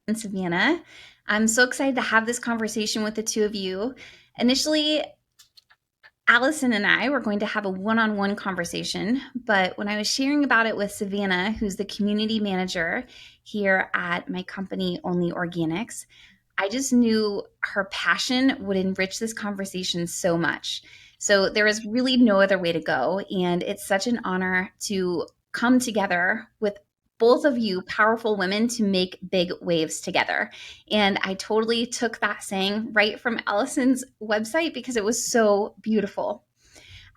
and Savannah. I'm so excited to have this conversation with the two of you. Initially, Allison and I were going to have a one on one conversation, but when I was sharing about it with Savannah, who's the community manager here at my company, Only Organics, I just knew her passion would enrich this conversation so much. So there is really no other way to go. And it's such an honor to come together with both of you powerful women to make big waves together. And I totally took that saying right from Allison's website because it was so beautiful.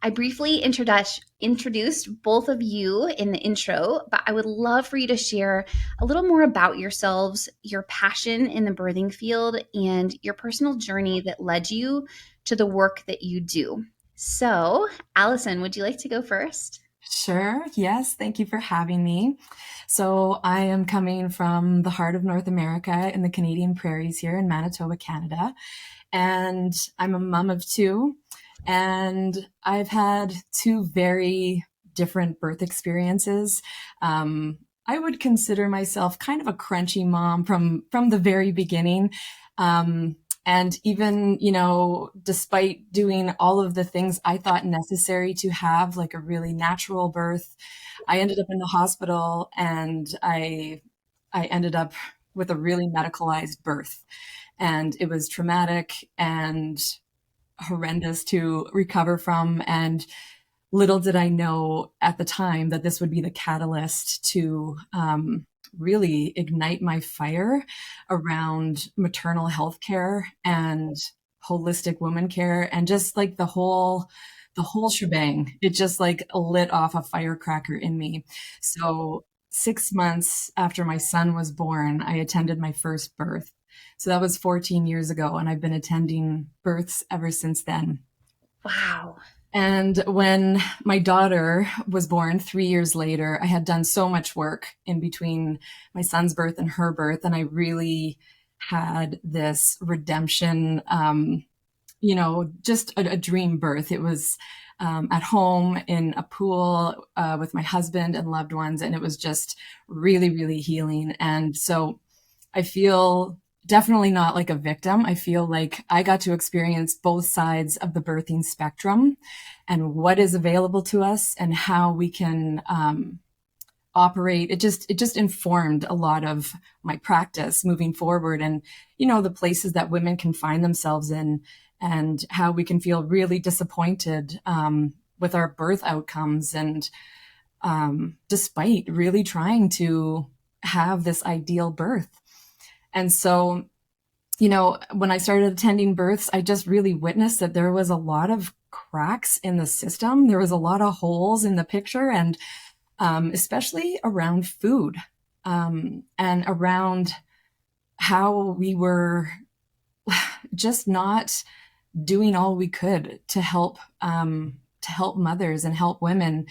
I briefly introduced both of you in the intro, but I would love for you to share a little more about yourselves, your passion in the birthing field, and your personal journey that led you to the work that you do. So, Allison, would you like to go first? Sure. Yes. Thank you for having me. So I am coming from the heart of North America in the Canadian prairies here in Manitoba, Canada. And I'm a mom of two. And I've had two very different birth experiences. I would consider myself kind of a crunchy mom from the very beginning. And even, despite doing all of the things I thought necessary to have like a really natural birth, I ended up in the hospital and I ended up with a really medicalized birth. And it was traumatic and horrendous to recover from. And little did I know at the time that this would be the catalyst to really ignite my fire around maternal health care and holistic woman care and just like the whole shebang. It just like lit off a firecracker in me. So 6 months after my son was born, I attended my first birth. So that was 14 years ago, and I've been attending births ever since then. Wow. And when my daughter was born 3 years later, I had done so much work in between my son's birth and her birth. And I really had this redemption, just a dream birth. It was at home in a pool with my husband and loved ones. And it was just really, really healing. And so I feel definitely not like a victim. I feel like I got to experience both sides of the birthing spectrum and what is available to us and how we can operate. It just informed a lot of my practice moving forward, and the places that women can find themselves in, and how we can feel really disappointed with our birth outcomes, and despite really trying to have this ideal birth. And so, when I started attending births, I just really witnessed that there was a lot of cracks in the system. There was a lot of holes in the picture, and especially around food, and around how we were just not doing all we could to help mothers and help women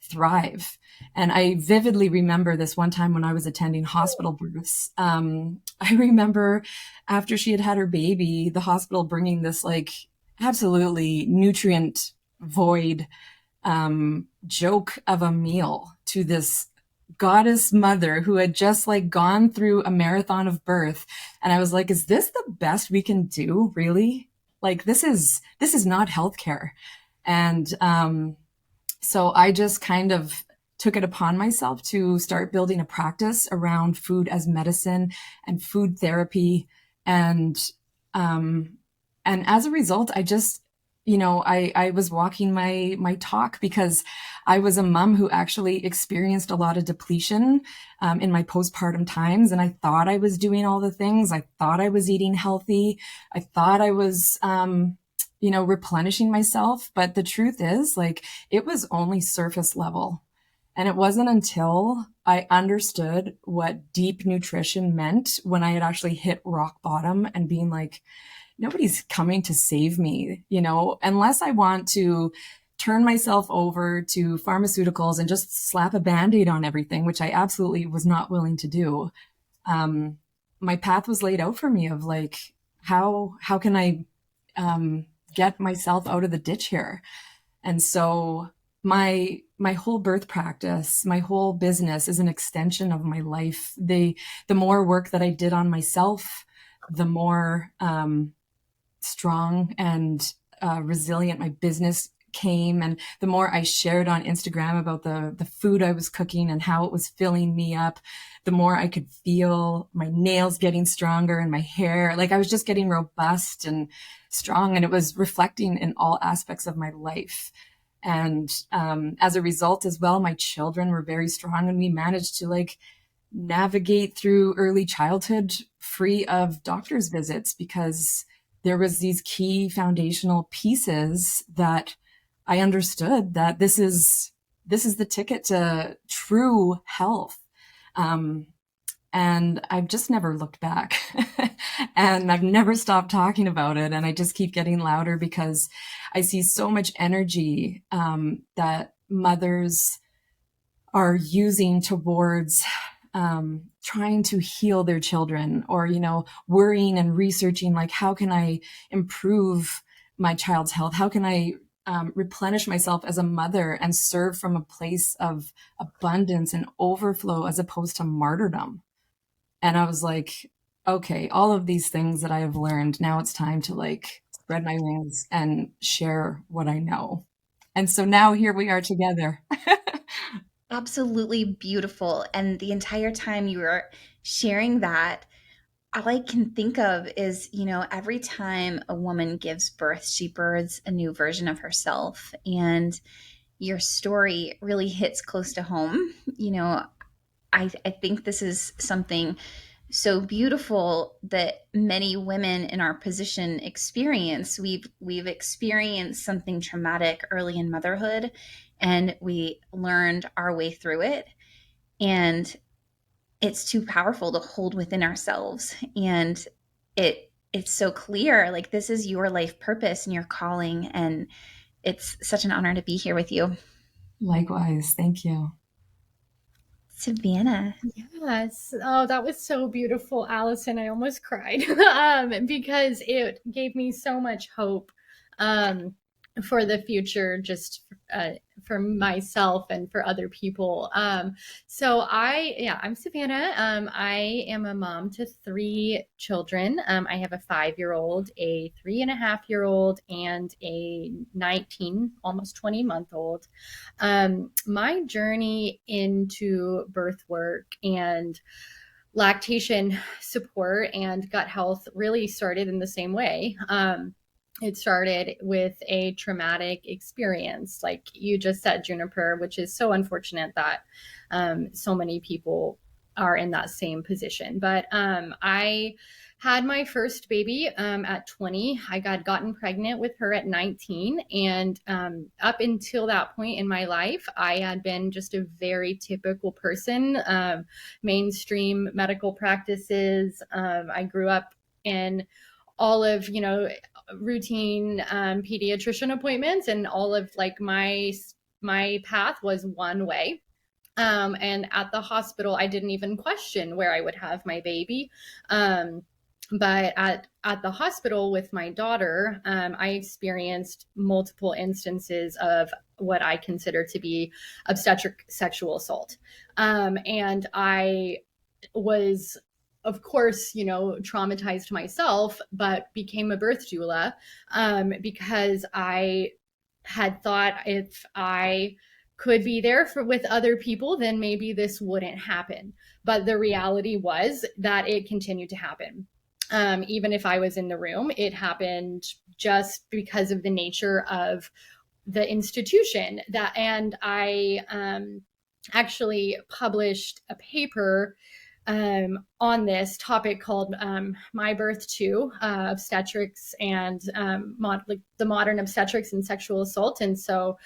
thrive. And I vividly remember this one time when I was attending hospital births. I remember after she had had her baby, the hospital bringing this like absolutely nutrient void joke of a meal to this goddess mother who had just like gone through a marathon of birth. And I was like, is this the best we can do? Really? Like, this is not healthcare. And so I just kind of took it upon myself to start building a practice around food as medicine and food therapy. And and as a result, I just, I was walking my talk because I was a mom who actually experienced a lot of depletion in my postpartum times. And I thought I was doing all the things. I thought I was eating healthy. I thought I was, replenishing myself. But the truth is, like, it was only surface level. And it wasn't until I understood what deep nutrition meant when I had actually hit rock bottom and being like, nobody's coming to save me, unless I want to turn myself over to pharmaceuticals and just slap a band-aid on everything, which I absolutely was not willing to do. My path was laid out for me of like, how can I get myself out of the ditch here? And so my whole birth practice, my whole business is an extension of my life. The more work that I did on myself, the more strong and resilient my business came, and the more I shared on Instagram about the food I was cooking and how it was filling me up, the more I could feel my nails getting stronger and my hair. Like I was just getting robust and strong, and it was reflecting in all aspects of my life. And as a result as well, my children were very strong, and we managed to like navigate through early childhood free of doctor's visits, because there was these key foundational pieces that I understood that this is the ticket to true health. Um, and I've just never looked back. And I've never stopped talking about it. And I just keep getting louder because I see so much energy that mothers are using towards trying to heal their children, or, you know, worrying and researching, like, how can I improve my child's health? How can I replenish myself as a mother and serve from a place of abundance and overflow as opposed to martyrdom? And I was like, okay, all of these things that I have learned, now it's time to like spread my wings and share what I know. And so now here we are together. Absolutely beautiful. And the entire time you were sharing that, all I can think of is, every time a woman gives birth, she births a new version of herself. And your story really hits close to home. I think this is something so beautiful that many women in our position experience. We've experienced something traumatic early in motherhood, and we learned our way through it. And it's too powerful to hold within ourselves. And it's so clear, like, this is your life purpose and your calling. And it's such an honor to be here with you. Likewise. Thank you. Savannah. Yes. Oh, that was so beautiful, Allison. I almost cried because it gave me so much hope for the future, just for myself and for other people. I'm Savannah. I am a mom to 3 children. I have a 5-year-old, a 3.5-year-old, and a 19, almost 20-month-old. My journey into birth work and lactation support and gut health really started in the same way. It started with a traumatic experience, like you just said, Juniper, which is so unfortunate that so many people are in that same position. But I had my first baby at 20. I got gotten pregnant with her at 19. And up until that point in my life, I had been just a very typical person, mainstream medical practices. I grew up in all of, routine pediatrician appointments, and all of like my path was one way. And at the hospital, I didn't even question where I would have my baby. But at the hospital with my daughter, I experienced multiple instances of what I consider to be obstetric sexual assault. And I was, of course, traumatized myself, but became a birth doula because I had thought if I could be there with other people, then maybe this wouldn't happen. But the reality was that it continued to happen. Even if I was in the room, it happened just because of the nature of the institution. And I actually published a paper on this topic called My Birth to Obstetrics and the modern obstetrics and sexual assault. And so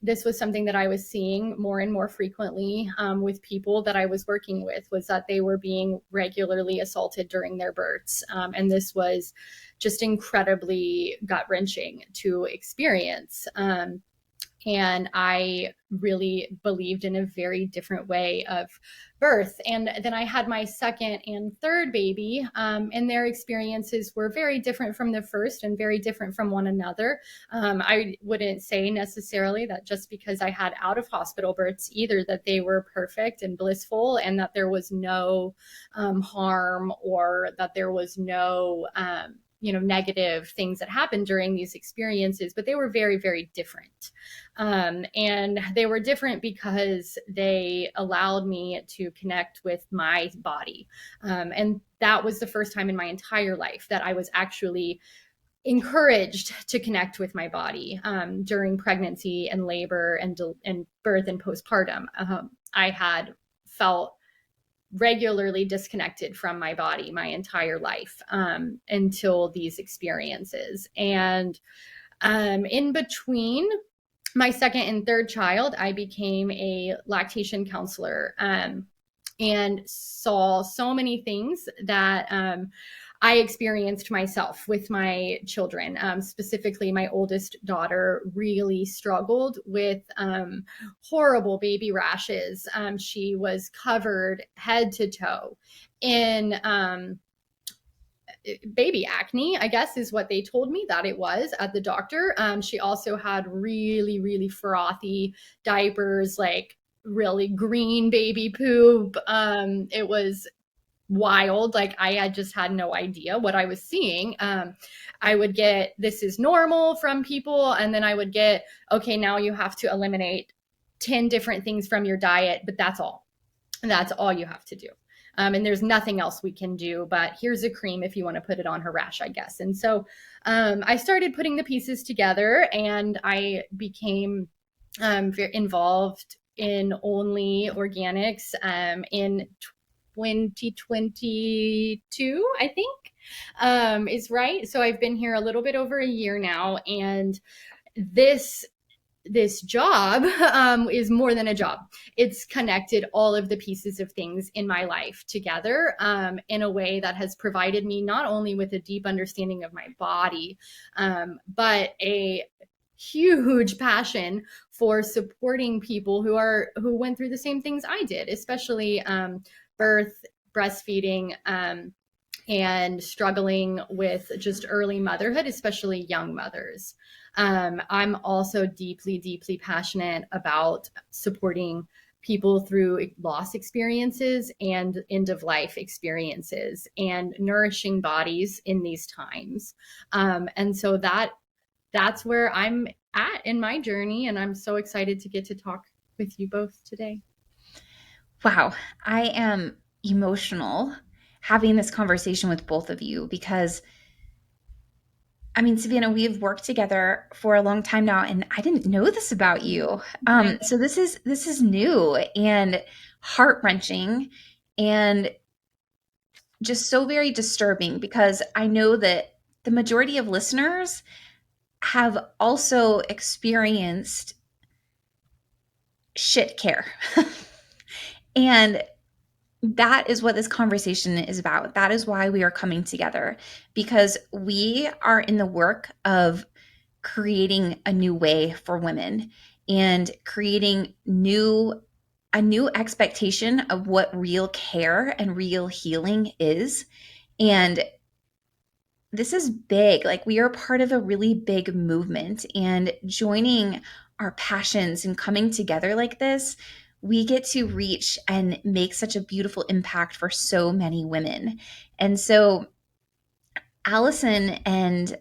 this was something that I was seeing more and more frequently with people that I was working with, was that they were being regularly assaulted during their births. And this was just incredibly gut-wrenching to experience. And I really believed in a very different way of birth. And then I had my second and third baby, and their experiences were very different from the first and very different from one another. I wouldn't say necessarily that just because I had out of hospital births either, that they were perfect and blissful and that there was no harm, or that there was no negative things that happened during these experiences, but they were very, very different. And they were different because they allowed me to connect with my body. And that was the first time in my entire life that I was actually encouraged to connect with my body during pregnancy and labor and birth and postpartum. I had felt regularly disconnected from my body my entire life until these experiences. And in between my second and third child, I became a lactation counselor and saw so many things that I experienced myself with my children. Specifically, my oldest daughter really struggled with horrible baby rashes. She was covered head to toe in baby acne, I guess is what they told me that it was at the doctor. She also had really, really frothy diapers, like really green baby poop. It was wild. Like I just had no idea what I was seeing. I would get, this is normal from people. And then I would get, okay, now you have to eliminate 10 different things from your diet, but that's all. And that's all you have to do. And there's nothing else we can do, but here's a cream if you want to put it on her rash, I guess. And so I started putting the pieces together, and I became very involved in Only Organics in 2022, I think, is right. So I've been here a little bit over a year now, and this job is more than a job. It's connected all of the pieces of things in my life together in a way that has provided me not only with a deep understanding of my body, but a huge passion for supporting people who went through the same things I did, especially birth, breastfeeding, and struggling with just early motherhood, especially young mothers. I'm also deeply, deeply passionate about supporting people through loss experiences and end of life experiences and nourishing bodies in these times. And so that's where I'm at in my journey. And I'm so excited to get to talk with you both today. Wow, I am emotional having this conversation with both of you because, I mean, Savannah, we've worked together for a long time now, and I didn't know this about you. So this is new and heart-wrenching and just so very disturbing, because I know that the majority of listeners have also experienced shit care. And that is what this conversation is about. That is why we are coming together, because we are in the work of creating a new way for women and creating a new expectation of what real care and real healing is. And this is big. Like, we are part of a really big movement, and joining our passions and coming together like this, we get to reach and make such a beautiful impact for so many women. And so Alison and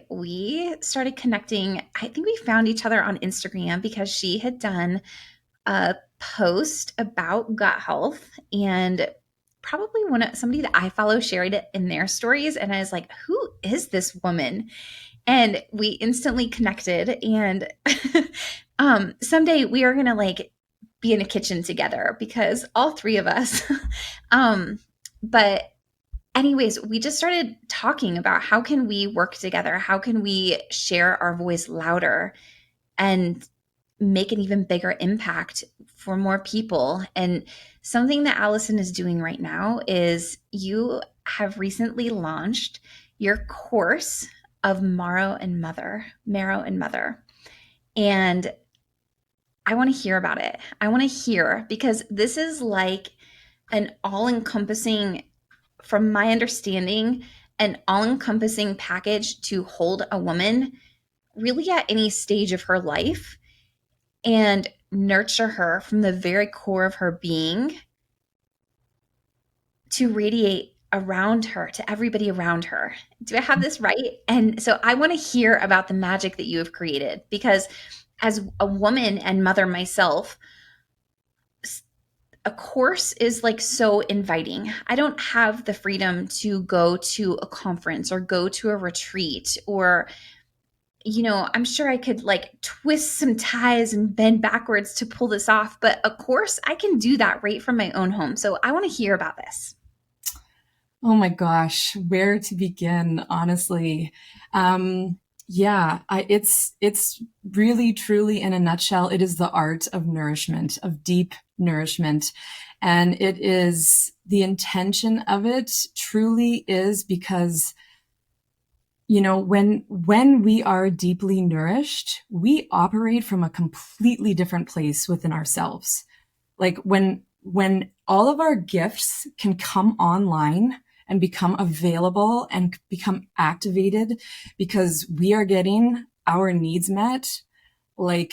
we started connecting. I think we found each other on Instagram because she had done a post about gut health, and probably somebody that I follow shared it in their stories. And I was like, who is this woman? And we instantly connected. And someday we are going to like be in a kitchen together, because all three of us, but anyways, we just started talking about how can we work together? How can we share our voice louder and make an even bigger impact for more people? And something that Alison is doing right now is you have recently launched your course of Marrow and Mother. And I want to hear about it. I want to hear because this is like an all encompassing, from my understanding, an all encompassing package to hold a woman really at any stage of her life and nurture her from the very core of her being to radiate around her to everybody around her. Do I have this right? And so I want to hear about the magic that you have created because as a woman and mother myself, a course is like so inviting. I don't have the freedom to go to a conference or go to a retreat or, I'm sure I could like twist some ties and bend backwards to pull this off, but a course, I can do that right from my own home. So I want to hear about this. Oh my gosh, where to begin, honestly. It's really truly in a nutshell, it is the art of nourishment, of deep nourishment. And it is the intention of it truly is because when we are deeply nourished, we operate from a completely different place within ourselves. Like when all of our gifts can come online and become available and become activated because we are getting our needs met, like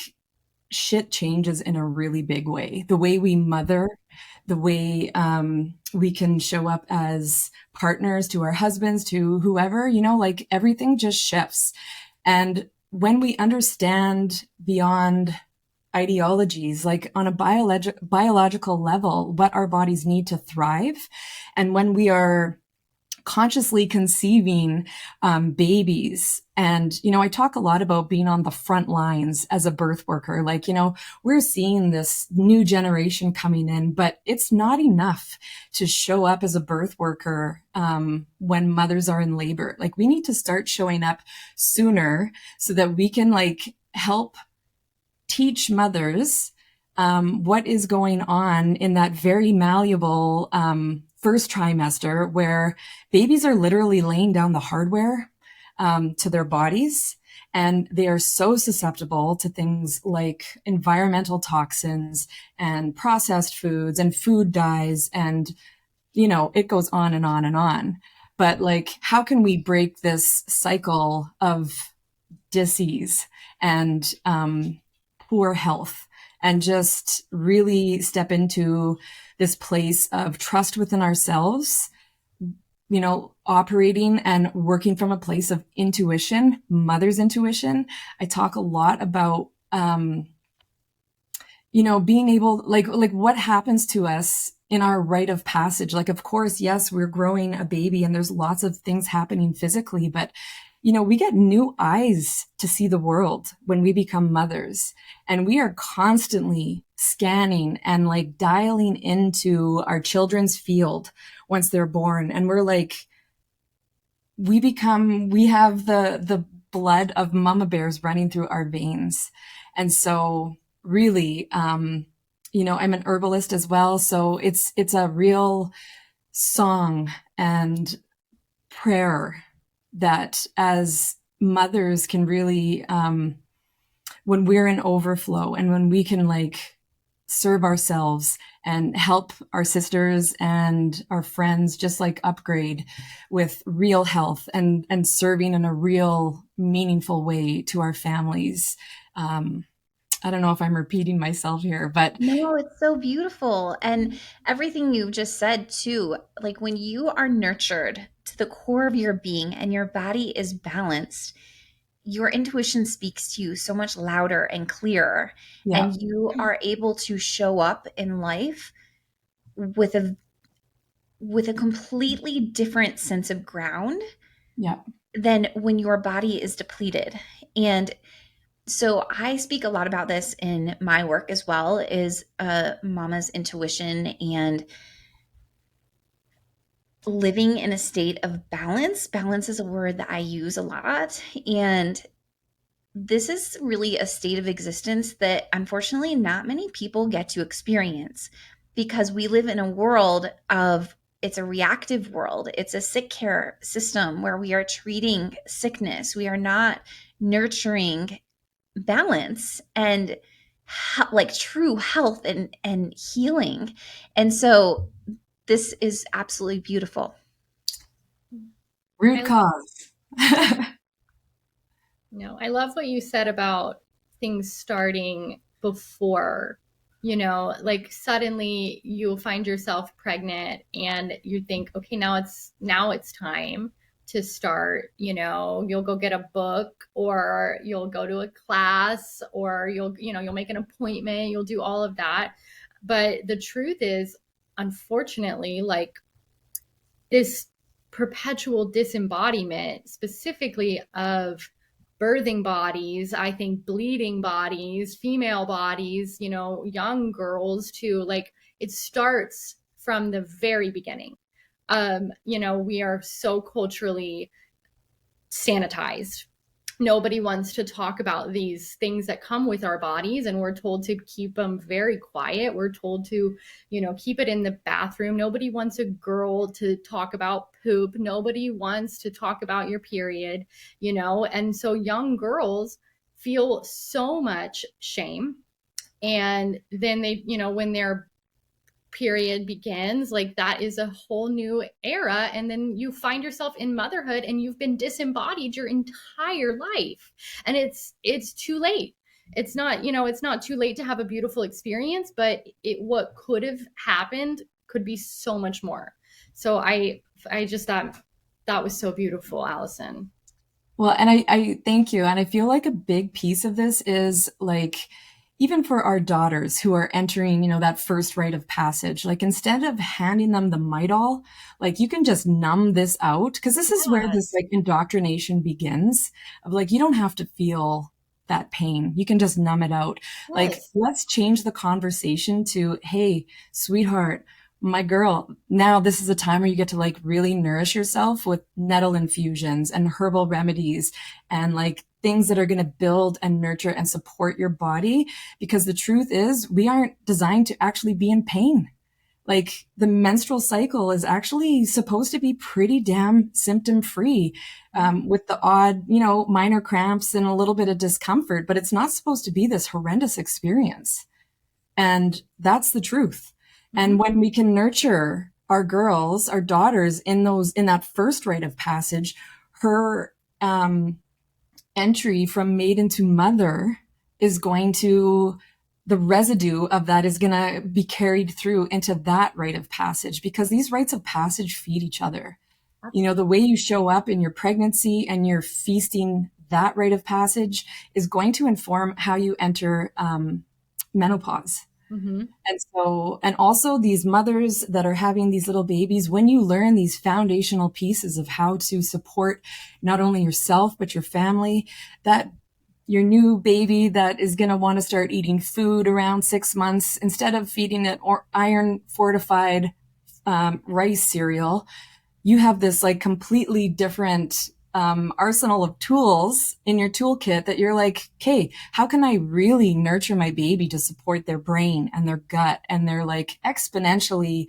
shit changes in a really big way. The way we mother, the way we can show up as partners to our husbands, to whoever, like everything just shifts. And when we understand beyond ideologies, like on a biological level, what our bodies need to thrive, and when we are consciously conceiving babies. And, I talk a lot about being on the front lines as a birth worker. Like, we're seeing this new generation coming in, but it's not enough to show up as a birth worker when mothers are in labor. Like, we need to start showing up sooner so that we can like help teach mothers what is going on in that very malleable first trimester where babies are literally laying down the hardware to their bodies. And they are so susceptible to things like environmental toxins and processed foods and food dyes. And, it goes on and on and on. But like, how can we break this cycle of disease and poor health and just really step into this place of trust within ourselves, operating and working from a place of intuition, mother's intuition. I talk a lot about, being able, like what happens to us in our rite of passage. Like, of course, yes, we're growing a baby and there's lots of things happening physically, but we get new eyes to see the world when we become mothers, and we are constantly scanning and like dialing into our children's field once they're born. And we're like, we have the blood of mama bears running through our veins. And so really, I'm an herbalist as well. So it's a real song and prayer that as mothers can really, when we're in overflow and when we can like serve ourselves and help our sisters and our friends just like upgrade with real health and serving in a real meaningful way to our families. I don't know if I'm repeating myself here, but No, it's so beautiful. And everything you just said, too, like when you are nurtured to the core of your being and your body is balanced, your intuition speaks to you so much louder and clearer. yeah, And you are able to show up in life with a completely different sense of ground yeah, than when your body is depleted. And so I speak a lot about this in my work as well, is mama's intuition and living in a state of balance. Balance is a word that I use a lot. And this is really a state of existence that unfortunately not many people get to experience because we live in a world of, it's a reactive world. It's a sick care system where we are treating sickness. We are not nurturing balance and like true health and healing. And so this is absolutely beautiful. Root cause. No, I love what you said about things starting before, like suddenly you'll find yourself pregnant and you think, okay, now it's time to start, you'll go get a book or you'll go to a class or you'll make an appointment, you'll do all of that. But the truth is, unfortunately, like this perpetual disembodiment, specifically of birthing bodies, I think bleeding bodies, female bodies, young girls too, like it starts from the very beginning. We are so culturally sanitized. Nobody wants to talk about these things that come with our bodies, and we're told to keep them very quiet. We're told to, keep it in the bathroom. Nobody wants a girl to talk about poop. Nobody wants to talk about your period, and so young girls feel so much shame. And then they, when they're period begins, like that is a whole new era, and then you find yourself in motherhood and you've been disembodied your entire life, and it's too late. It's not too late to have a beautiful experience, but what could have happened could be so much more. So I just thought that was so beautiful, Alison. Well, and I thank you. And I feel like a big piece of this is like, even for our daughters who are entering, that first rite of passage, like instead of handing them the Midol, like you can just numb this out. Cause this is where this like indoctrination begins of like, you don't have to feel that pain. You can just numb it out. Yes. Like, let's change the conversation to, hey, sweetheart, my girl, now this is a time where you get to like really nourish yourself with nettle infusions and herbal remedies and like things that are going to build and nurture and support your body. Because the truth is, we aren't designed to actually be in pain. Like the menstrual cycle is actually supposed to be pretty damn symptom free, with the odd, minor cramps and a little bit of discomfort, but it's not supposed to be this horrendous experience. And that's the truth. And when we can nurture our girls, our daughters in that first rite of passage, her entry from maiden to mother is going to, the residue of that is going to be carried through into that rite of passage, because these rites of passage feed each other. The way you show up in your pregnancy and you're feasting that rite of passage is going to inform how you enter menopause. Mm-hmm. And also these mothers that are having these little babies, when you learn these foundational pieces of how to support not only yourself, but your family, that your new baby that is going to want to start eating food around 6 months, instead of feeding it or iron fortified rice cereal, you have this like completely different arsenal of tools in your toolkit that you're like, okay, how can I really nurture my baby to support their brain and their gut and their like exponentially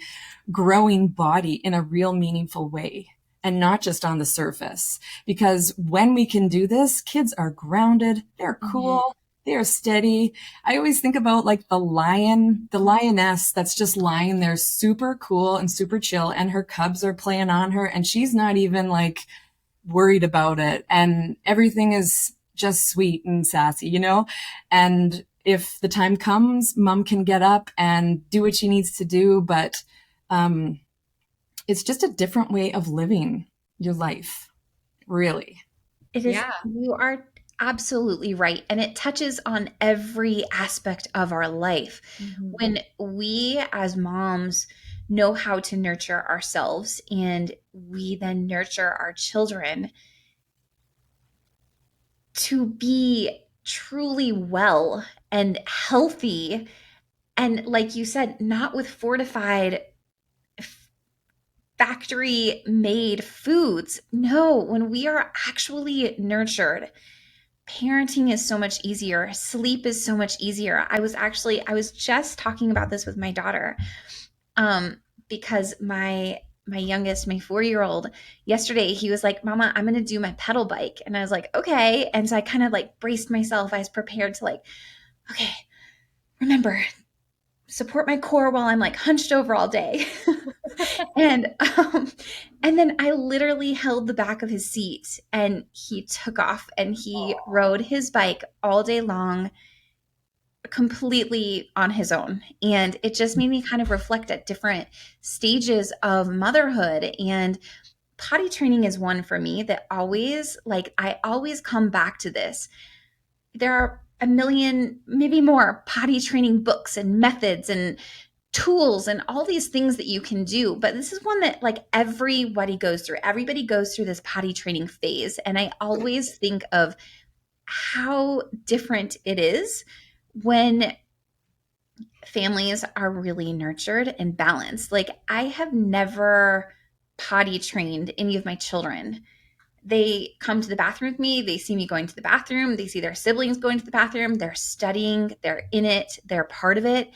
growing body in a real meaningful way, and not just on the surface? Because when we can do this, kids are grounded, they're cool, they are steady. I always think about like the lioness that's just lying there super cool and super chill, and her cubs are playing on her and she's not even like worried about it, and everything is just sweet and sassy, and if the time comes, mom can get up and do what she needs to do, but it's just a different way of living your life, really. It is. Yeah. You are absolutely right. And it touches on every aspect of our life. Mm-hmm. When we as moms know how to nurture ourselves and we then nurture our children to be truly well and healthy, and like you said, not with fortified factory made foods. No, when we are actually nurtured, parenting is so much easier. Sleep is so much easier. I was just talking about this with my daughter, because my my youngest, my 4-year-old, yesterday, he was like, Mama, I'm going to do my pedal bike. And I was like, okay. And so I kind of like braced myself. I was prepared to like, okay, remember, support my core while I'm like hunched over all day. and and then I literally held the back of his seat and he took off and he rode his bike all day long completely on his own. And it just made me kind of reflect at different stages of motherhood. And potty training is one for me that always, like, I always come back to this. There are a million, maybe more, potty training books and methods and tools and all these things that you can do. But this is one that, like, everybody goes through. Everybody goes through this potty training phase. And I always think of how different it is when families are really nurtured and balanced. Like, I have never potty trained any of my children. They come to the bathroom with me, they see me going to the bathroom, they see their siblings going to the bathroom, they're studying, they're in it, they're part of it.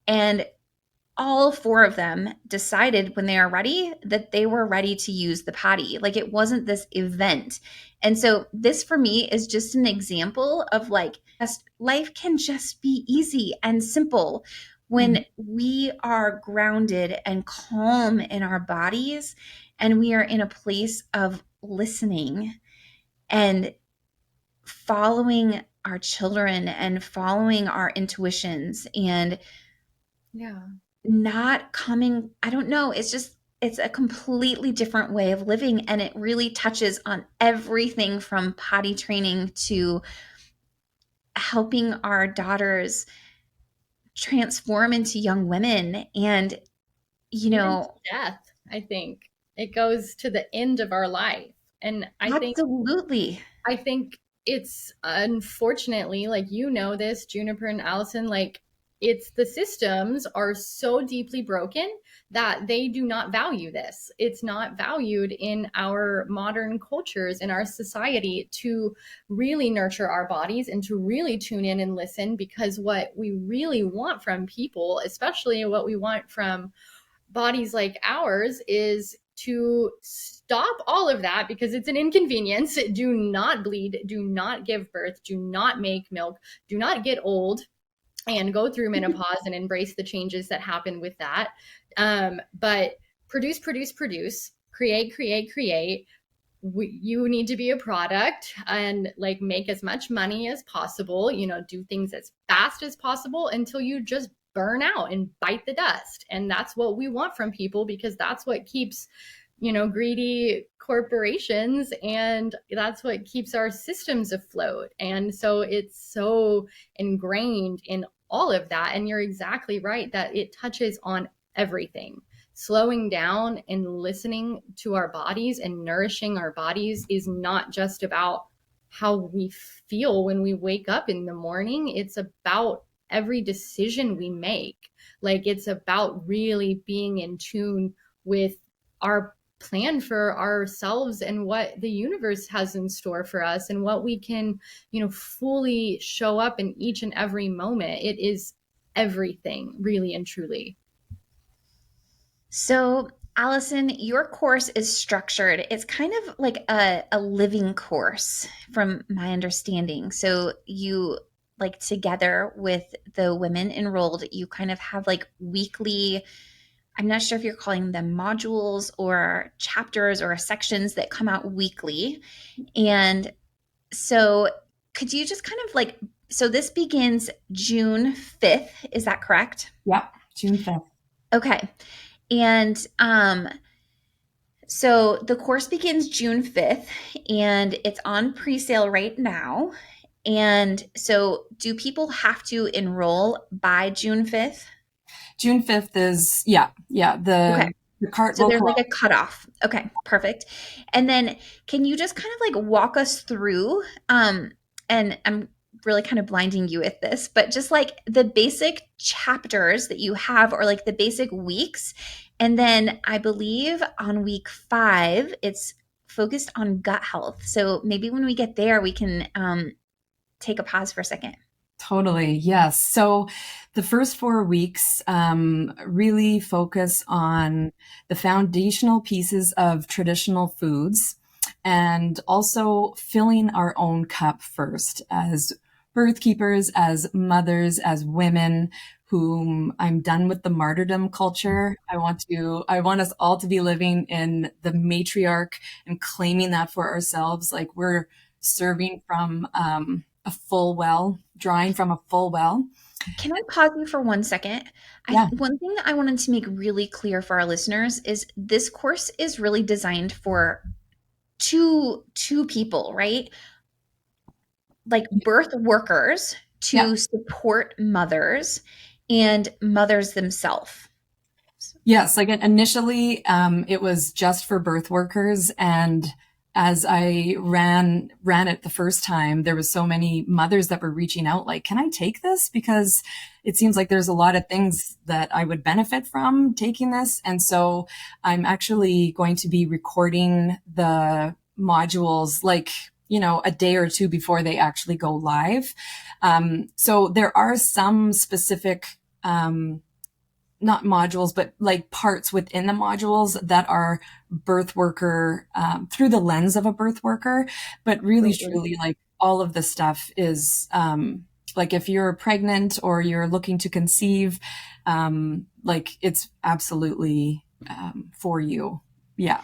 And all four of them decided when they are ready that they were ready to use the potty. Like, it wasn't this event. And so this for me is just an example of like, life can just be easy and simple when we are grounded and calm in our bodies and we are in a place of listening and following our children and following our intuitions and Yeah. not coming, I don't know, it's a completely different way of living, and it really touches on everything from potty training to helping our daughters transform into young women. And Even to death, I think. It goes to the end of our life. And absolutely. I think it's unfortunately, like, you know this, Juniper and Alison, like, it's the systems are so deeply broken that they do not value this. It's not valued in our modern cultures, in our society, to really nurture our bodies and to really tune in and listen, because what we really want from people, especially what we want from bodies like ours, is to stop all of that because it's an inconvenience. Do not bleed, do not give birth, do not make milk, do not get old and go through menopause and embrace the changes that happen with that. But produce, produce, produce, create, create, create. You need to be a product and like make as much money as possible, you know, do things as fast as possible until you just burn out and bite the dust. And that's what we want from people, because that's what keeps, you know, greedy corporations, and that's what keeps our systems afloat. And so it's so ingrained in all of that. And you're exactly right that it touches on everything. Slowing down and listening to our bodies and nourishing our bodies is not just about how we feel when we wake up in the morning. It's about every decision we make. Like, it's about really being in tune with our plan for ourselves and what the universe has in store for us and what we can, you know, fully show up in each and every moment. It is everything, really and truly. So, Alison, your course is structured. It's kind of like a living course from my understanding. So, you, like, together with the women enrolled, you kind of have like weekly, I'm not sure if you're calling them modules or chapters or sections that come out weekly. And so, could you just kind of like, so this begins June 5th, is that correct? Yep, June 5th. Okay. And so the course begins June 5th and it's on pre-sale right now. And so do people have to enroll by June 5th? June 5th is, yeah. Okay. The cart So will there's close. like a cutoff. Okay, perfect. And then can you just kind of like walk us through, and I'm really kind of blinding you with this, but just like the basic chapters that you have or like the basic weeks. And then I believe on week 5, it's focused on gut health. So maybe when we get there, we can take a pause for a second. Totally. Yes. So the first 4 weeks really focus on the foundational pieces of traditional foods and also filling our own cup first as birth keepers, as mothers, as women whom I'm done with the martyrdom culture. I want us all to be living in the matriarch and claiming that for ourselves. Like we're serving from, a full well, drawing from a full well. Can I pause you for 1 second? Yeah. One thing that I wanted to make really clear for our listeners is this course is really designed for two people, right? Like birth workers Yeah. to support mothers and mothers themselves. Yes. Like initially, it was just for birth workers. And as I ran it the first time, there was so many mothers that were reaching out, like, can I take this? Because it seems like there's a lot of things that I would benefit from taking this. And so I'm actually going to be recording the modules like, a day or two before they actually go live. So there are some specific, not modules, but like parts within the modules that are birth worker, through the lens of a birth worker. But really, truly, like all of the stuff is, like if you're pregnant or you're looking to conceive, like it's absolutely, for you. Yeah.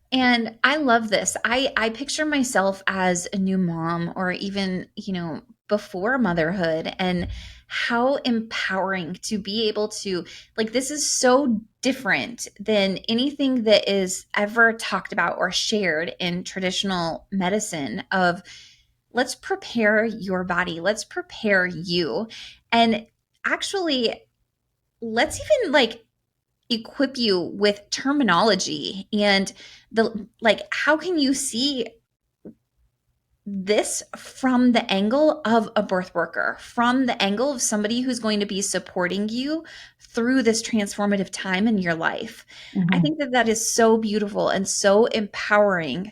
And I love this. I picture myself as a new mom or even, before motherhood, and how empowering to be able to, like, this is so different than anything that is ever talked about or shared in traditional medicine of let's prepare your body, let's prepare you. And actually, let's even like equip you with terminology and the like, how can you see this from the angle of a birth worker, from the angle of somebody who's going to be supporting you through this transformative time in your life? I Mm-hmm. think that that is so beautiful and so empowering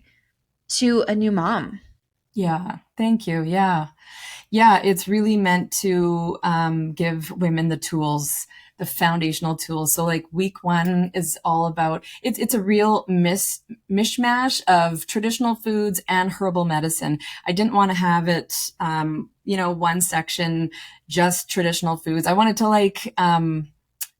to a new mom. Yeah. Thank you. Yeah. Yeah, it's really meant to, give women the tools, the foundational tools. So like week 1 is all about, it's a real mishmash of traditional foods and herbal medicine. I didn't want to have it, one section, just traditional foods. I wanted to like,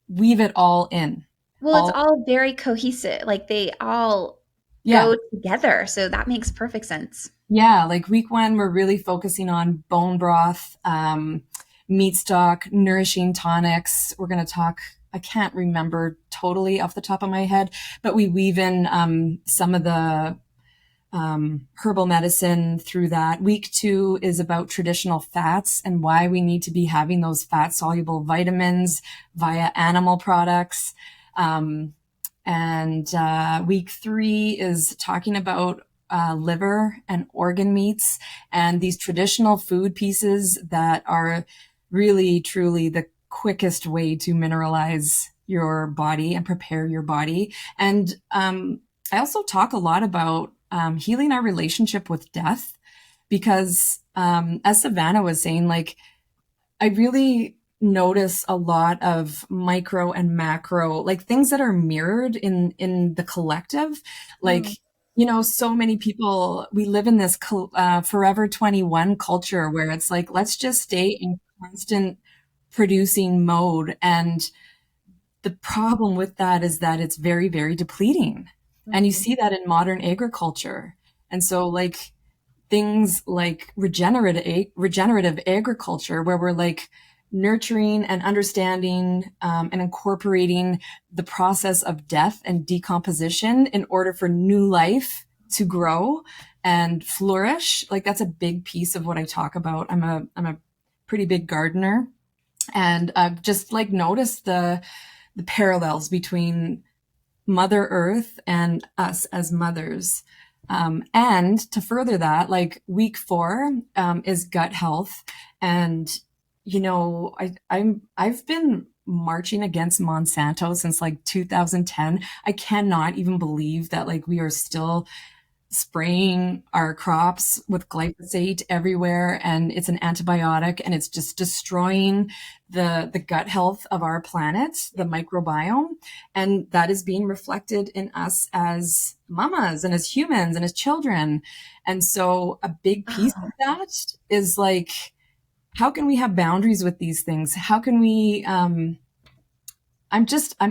weave it all in. Well, it's All, all very cohesive. Like they all yeah. go together. So that makes perfect sense. Yeah, like week 1, we're really focusing on bone broth, meat stock, nourishing tonics. We're going to talk, I can't remember totally off the top of my head, but we weave in, some of the, herbal medicine through that. Week 2 is about traditional fats and why we need to be having those fat soluble vitamins via animal products. And week 3 is talking about, liver and organ meats and these traditional food pieces that are really, truly the quickest way to mineralize your body and prepare your body. And I also talk a lot about, healing our relationship with death because, as Savannah was saying, like, I really notice a lot of micro and macro, like things that are mirrored in the collective. Like, Mm. so many people, we live in this forever 21 culture where it's like, let's just stay in constant producing mode. And the problem with that is that it's very, very depleting. And you Mhm. see that in modern agriculture. And so like things like regenerative agriculture, where we're like nurturing and understanding, and incorporating the process of death and decomposition in order for new life to grow and flourish. Like that's a big piece of what I talk about. I'm a pretty big gardener, and I've just like noticed the parallels between Mother Earth and us as mothers. And to further that, like week 4, is gut health. And, I've been marching against Monsanto since like 2010. I cannot even believe that like we are still spraying our crops with glyphosate everywhere, and it's an antibiotic, and it's just destroying the gut health of our planet, the microbiome. And that is being reflected in us as mamas and as humans and as children. And so a big piece of that is like, how can we have boundaries with these things? How can we, I'm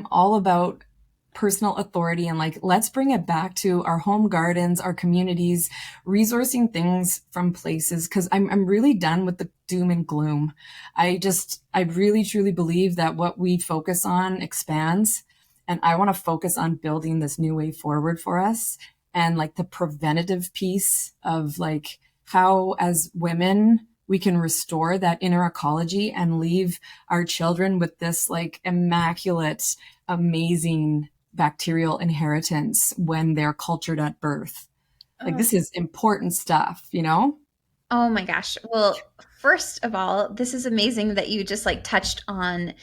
all about personal authority, and like, let's bring it back to our home gardens, our communities, resourcing things from places. Cause I'm really done with the doom and gloom. I really truly believe that what we focus on expands. And I want to focus on building this new way forward for us. And like the preventative piece of like how as women, we can restore that inner ecology and leave our children with this like immaculate, amazing bacterial inheritance when they're cultured at birth. Like, this is important stuff, you know? Oh my gosh. Well, first of all, this is amazing that you just like touched on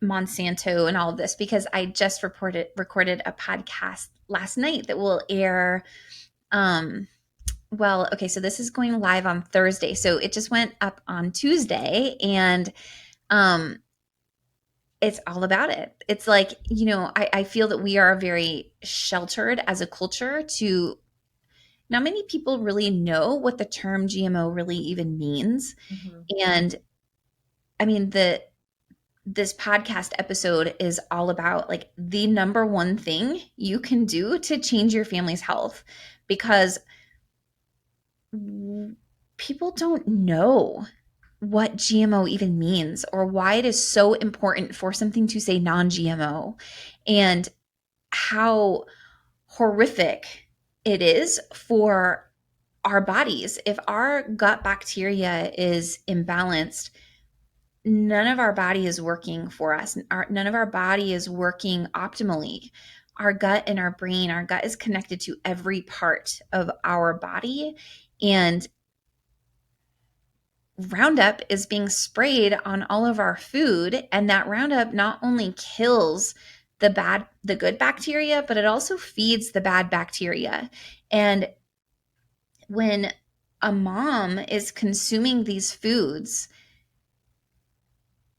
Monsanto and all of this, because I just recorded a podcast last night that will air. Well, okay, so this is going live on Thursday. So it just went up on Tuesday, and um it's all about it. It's like, I feel that we are very sheltered as a culture to not many people really know what the term GMO really even means. Mm-hmm. And I mean, this podcast episode is all about like the number one thing you can do to change your family's health, because people don't know what GMO even means or why it is so important for something to say non-GMO, and how horrific it is for our bodies. If our gut bacteria is imbalanced, none of our body is working for us. None of our body is working optimally. Our gut and our brain, our gut is connected to every part of our body. And Roundup is being sprayed on all of our food. And that Roundup not only kills the good bacteria, but it also feeds the bad bacteria. And when a mom is consuming these foods,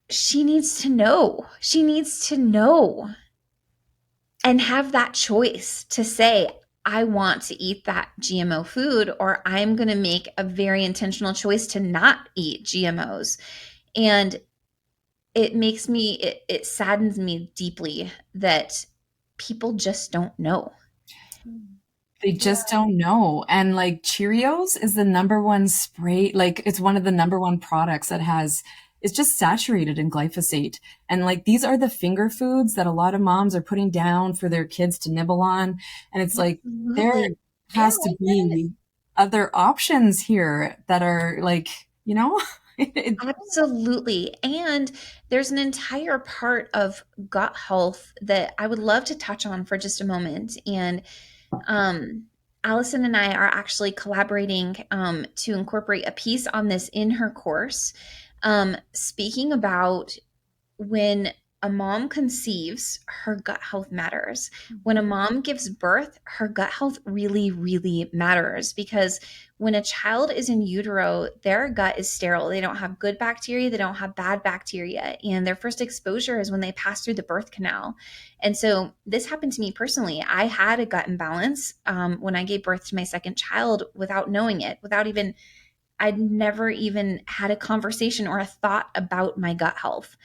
she needs to know. She needs to know and have that choice to say, I want to eat that GMO food, or I'm going to make a very intentional choice to not eat GMOs. And it saddens me deeply that people just don't know. They just don't know. And like Cheerios is the number one spray, like it's one of the number one products that it's just saturated in glyphosate. And like these are the finger foods that a lot of moms are putting down for their kids to nibble on. And it's like there Absolutely. has to be other options here that are like, you know, Absolutely. And there's an entire part of gut health that I would love to touch on for just a moment. And Allison and I are actually collaborating to incorporate a piece on this in her course, speaking about when a mom conceives, her gut health matters. When a mom gives birth, her gut health really, really matters, because when a child is in utero, their gut is sterile. They don't have good bacteria, they don't have bad bacteria, and their first exposure is when they pass through the birth canal. And so this happened to me personally. I had a gut imbalance when I gave birth to my second child without knowing it, I'd never even had a conversation or a thought about my gut health.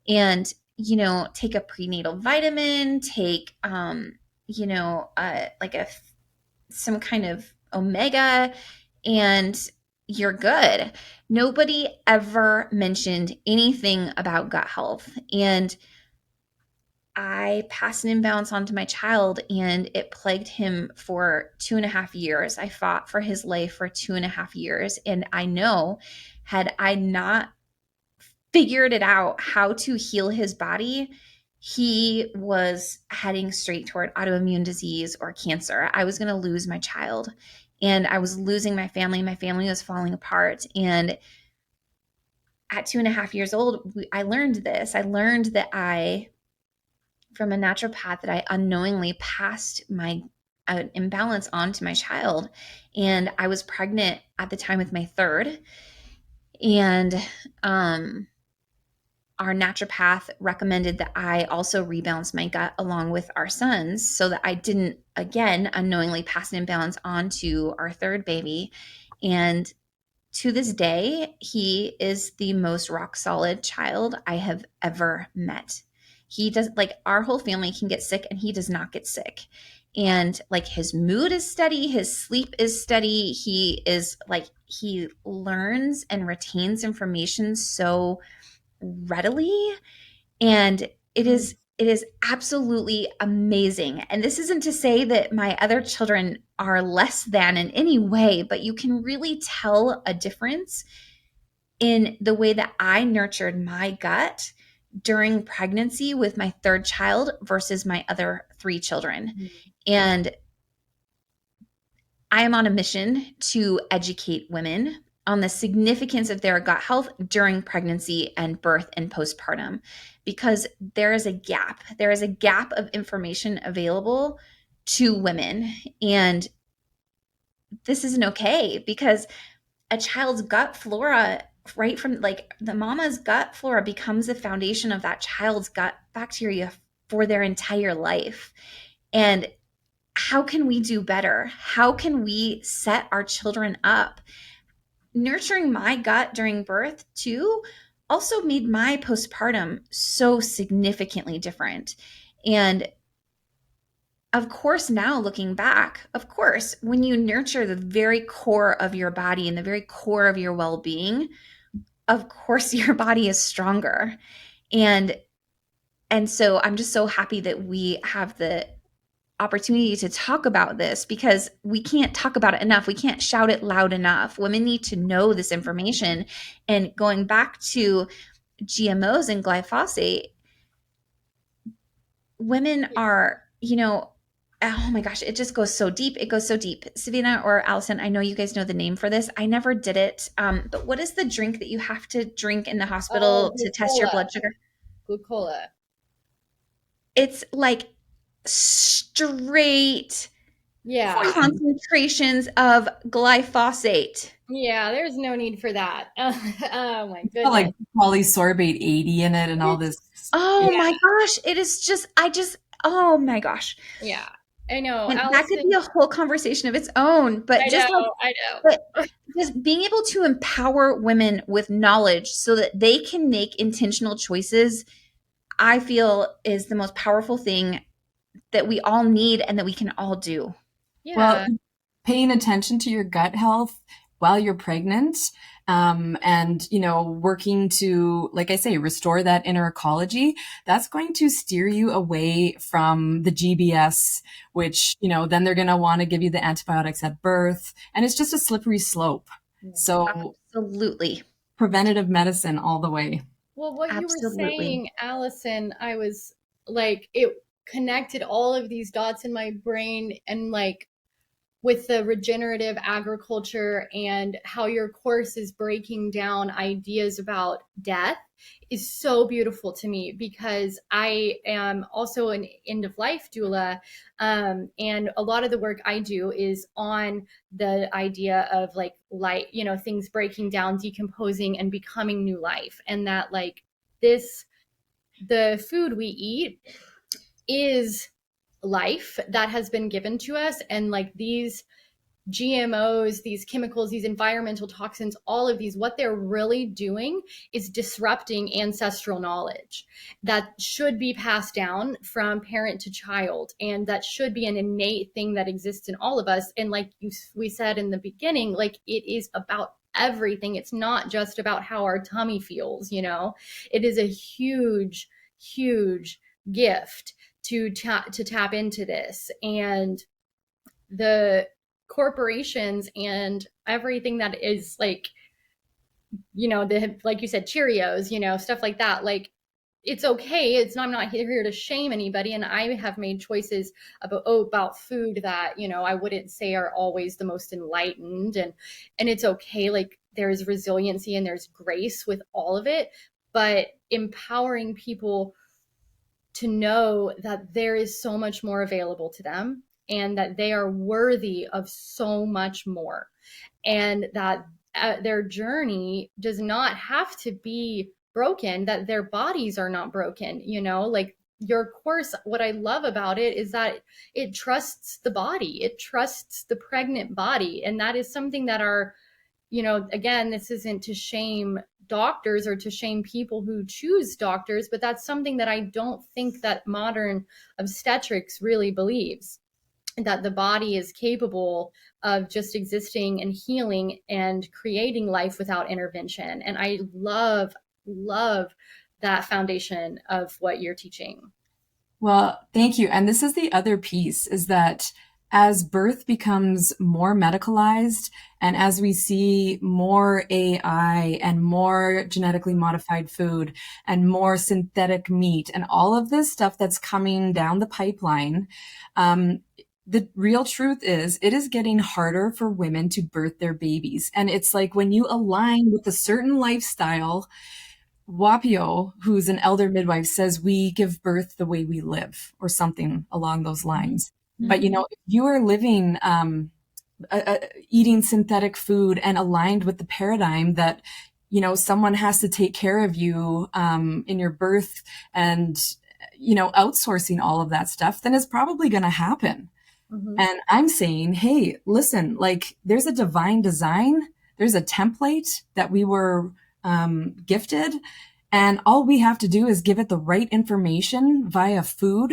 And take a prenatal vitamin, take like some kind of omega, and you're good. Nobody ever mentioned anything about gut health. And I passed an imbalance on to my child, and it plagued him for 2.5 years. I fought for his life for 2.5 years. And I know, had I not figured it out how to heal his body, he was heading straight toward autoimmune disease or cancer. I was going to lose my child, and I was losing my family. My family was falling apart. And at 2.5 years old, I learned this. I learned that from a naturopath, that I unknowingly passed my an imbalance onto my child. And I was pregnant at the time with my third. And our naturopath recommended that I also rebalance my gut along with our sons so that I didn't, again, unknowingly pass an imbalance on to our third baby. And to this day, he is the most rock solid child I have ever met. He does, like, our whole family can get sick and he does not get sick. And like, his mood is steady, his sleep is steady. He is like, he learns and retains information so readily. And it is absolutely amazing. And this isn't to say that my other children are less than in any way, but you can really tell a difference in the way that I nurtured my gut during pregnancy with my third child versus my other three children. Mm-hmm. And I am on a mission to educate women on the significance of their gut health during pregnancy and birth and postpartum, because there is a gap. There is a gap of information available to women. And this isn't okay, because a child's gut flora, right from like the mama's gut flora, becomes the foundation of that child's gut bacteria for their entire life. And how can we do better? How can we set our children up? Nurturing my gut during birth too also made my postpartum so significantly different. And of course, now looking back, of course, when you nurture the very core of your body and the very core of your well-being, of course your body is stronger. And so I'm just so happy that we have the opportunity to talk about this, because we can't talk about it enough. We can't shout it loud enough. Women need to know this information. And going back to GMOs and glyphosate, women are, oh my gosh, it just goes so deep. It goes so deep. Savannah or Allison, I know you guys know the name for this. I never did it. But what is the drink that you have to drink in the hospital to test your blood sugar? Glucola. It's like straight concentrations of glyphosate. Yeah, there's no need for that. Oh my goodness. Like polysorbate 80 in it and all this. Oh my gosh. It is just, oh my gosh. Yeah, I know. And Alison, that could be a whole conversation of its own, but I know. But just being able to empower women with knowledge so that they can make intentional choices, I feel is the most powerful thing that we all need and that we can all do. Yeah. Well, paying attention to your gut health while you're pregnant, and, working to, like I say, restore that inner ecology, that's going to steer you away from the GBS, which, then they're going to want to give you the antibiotics at birth. And it's just a slippery slope. So absolutely, preventative medicine all the way. Well, what you were saying, Allison, I was like, it connected all of these dots in my brain, and like with the regenerative agriculture and how your course is breaking down ideas about death is so beautiful to me, because I am also an end of life doula. And a lot of the work I do is on the idea of like light, things breaking down, decomposing, and becoming new life. And that like the food we eat is life that has been given to us. And like these GMOs, these chemicals, these environmental toxins, all of these, what they're really doing is disrupting ancestral knowledge that should be passed down from parent to child. And that should be an innate thing that exists in all of us. And like we said in the beginning, like it is about everything. It's not just about how our tummy feels, it is a huge, huge gift to tap into this. And the corporations and everything that is like, like you said, Cheerios, stuff like that, like it's okay. I'm not here to shame anybody. And I have made choices about food that, I wouldn't say are always the most enlightened, and it's okay. Like there's resiliency and there's grace with all of it, but empowering people to know that there is so much more available to them, and that they are worthy of so much more, and that their journey does not have to be broken, that their bodies are not broken, like your course. What I love about it is that it trusts the body, it trusts the pregnant body. And that is something that again, this isn't to shame doctors or to shame people who choose doctors, but that's something that I don't think that modern obstetrics really believes, that the body is capable of just existing and healing and creating life without intervention. And I love that foundation of what you're teaching. Well, thank you. And this is the other piece, is that as birth becomes more medicalized and as we see more AI and more genetically modified food and more synthetic meat and all of this stuff that's coming down the pipeline, the real truth is it is getting harder for women to birth their babies. And it's like when you align with a certain lifestyle, Wapio, who's an elder midwife, says we give birth the way we live, or something along those lines. Mm-hmm. But, if you are living, eating synthetic food and aligned with the paradigm that, someone has to take care of you in your birth and, outsourcing all of that stuff, then it's probably going to happen. Mm-hmm. And I'm saying, hey, listen, like there's a divine design, there's a template that we were gifted, and all we have to do is give it the right information via food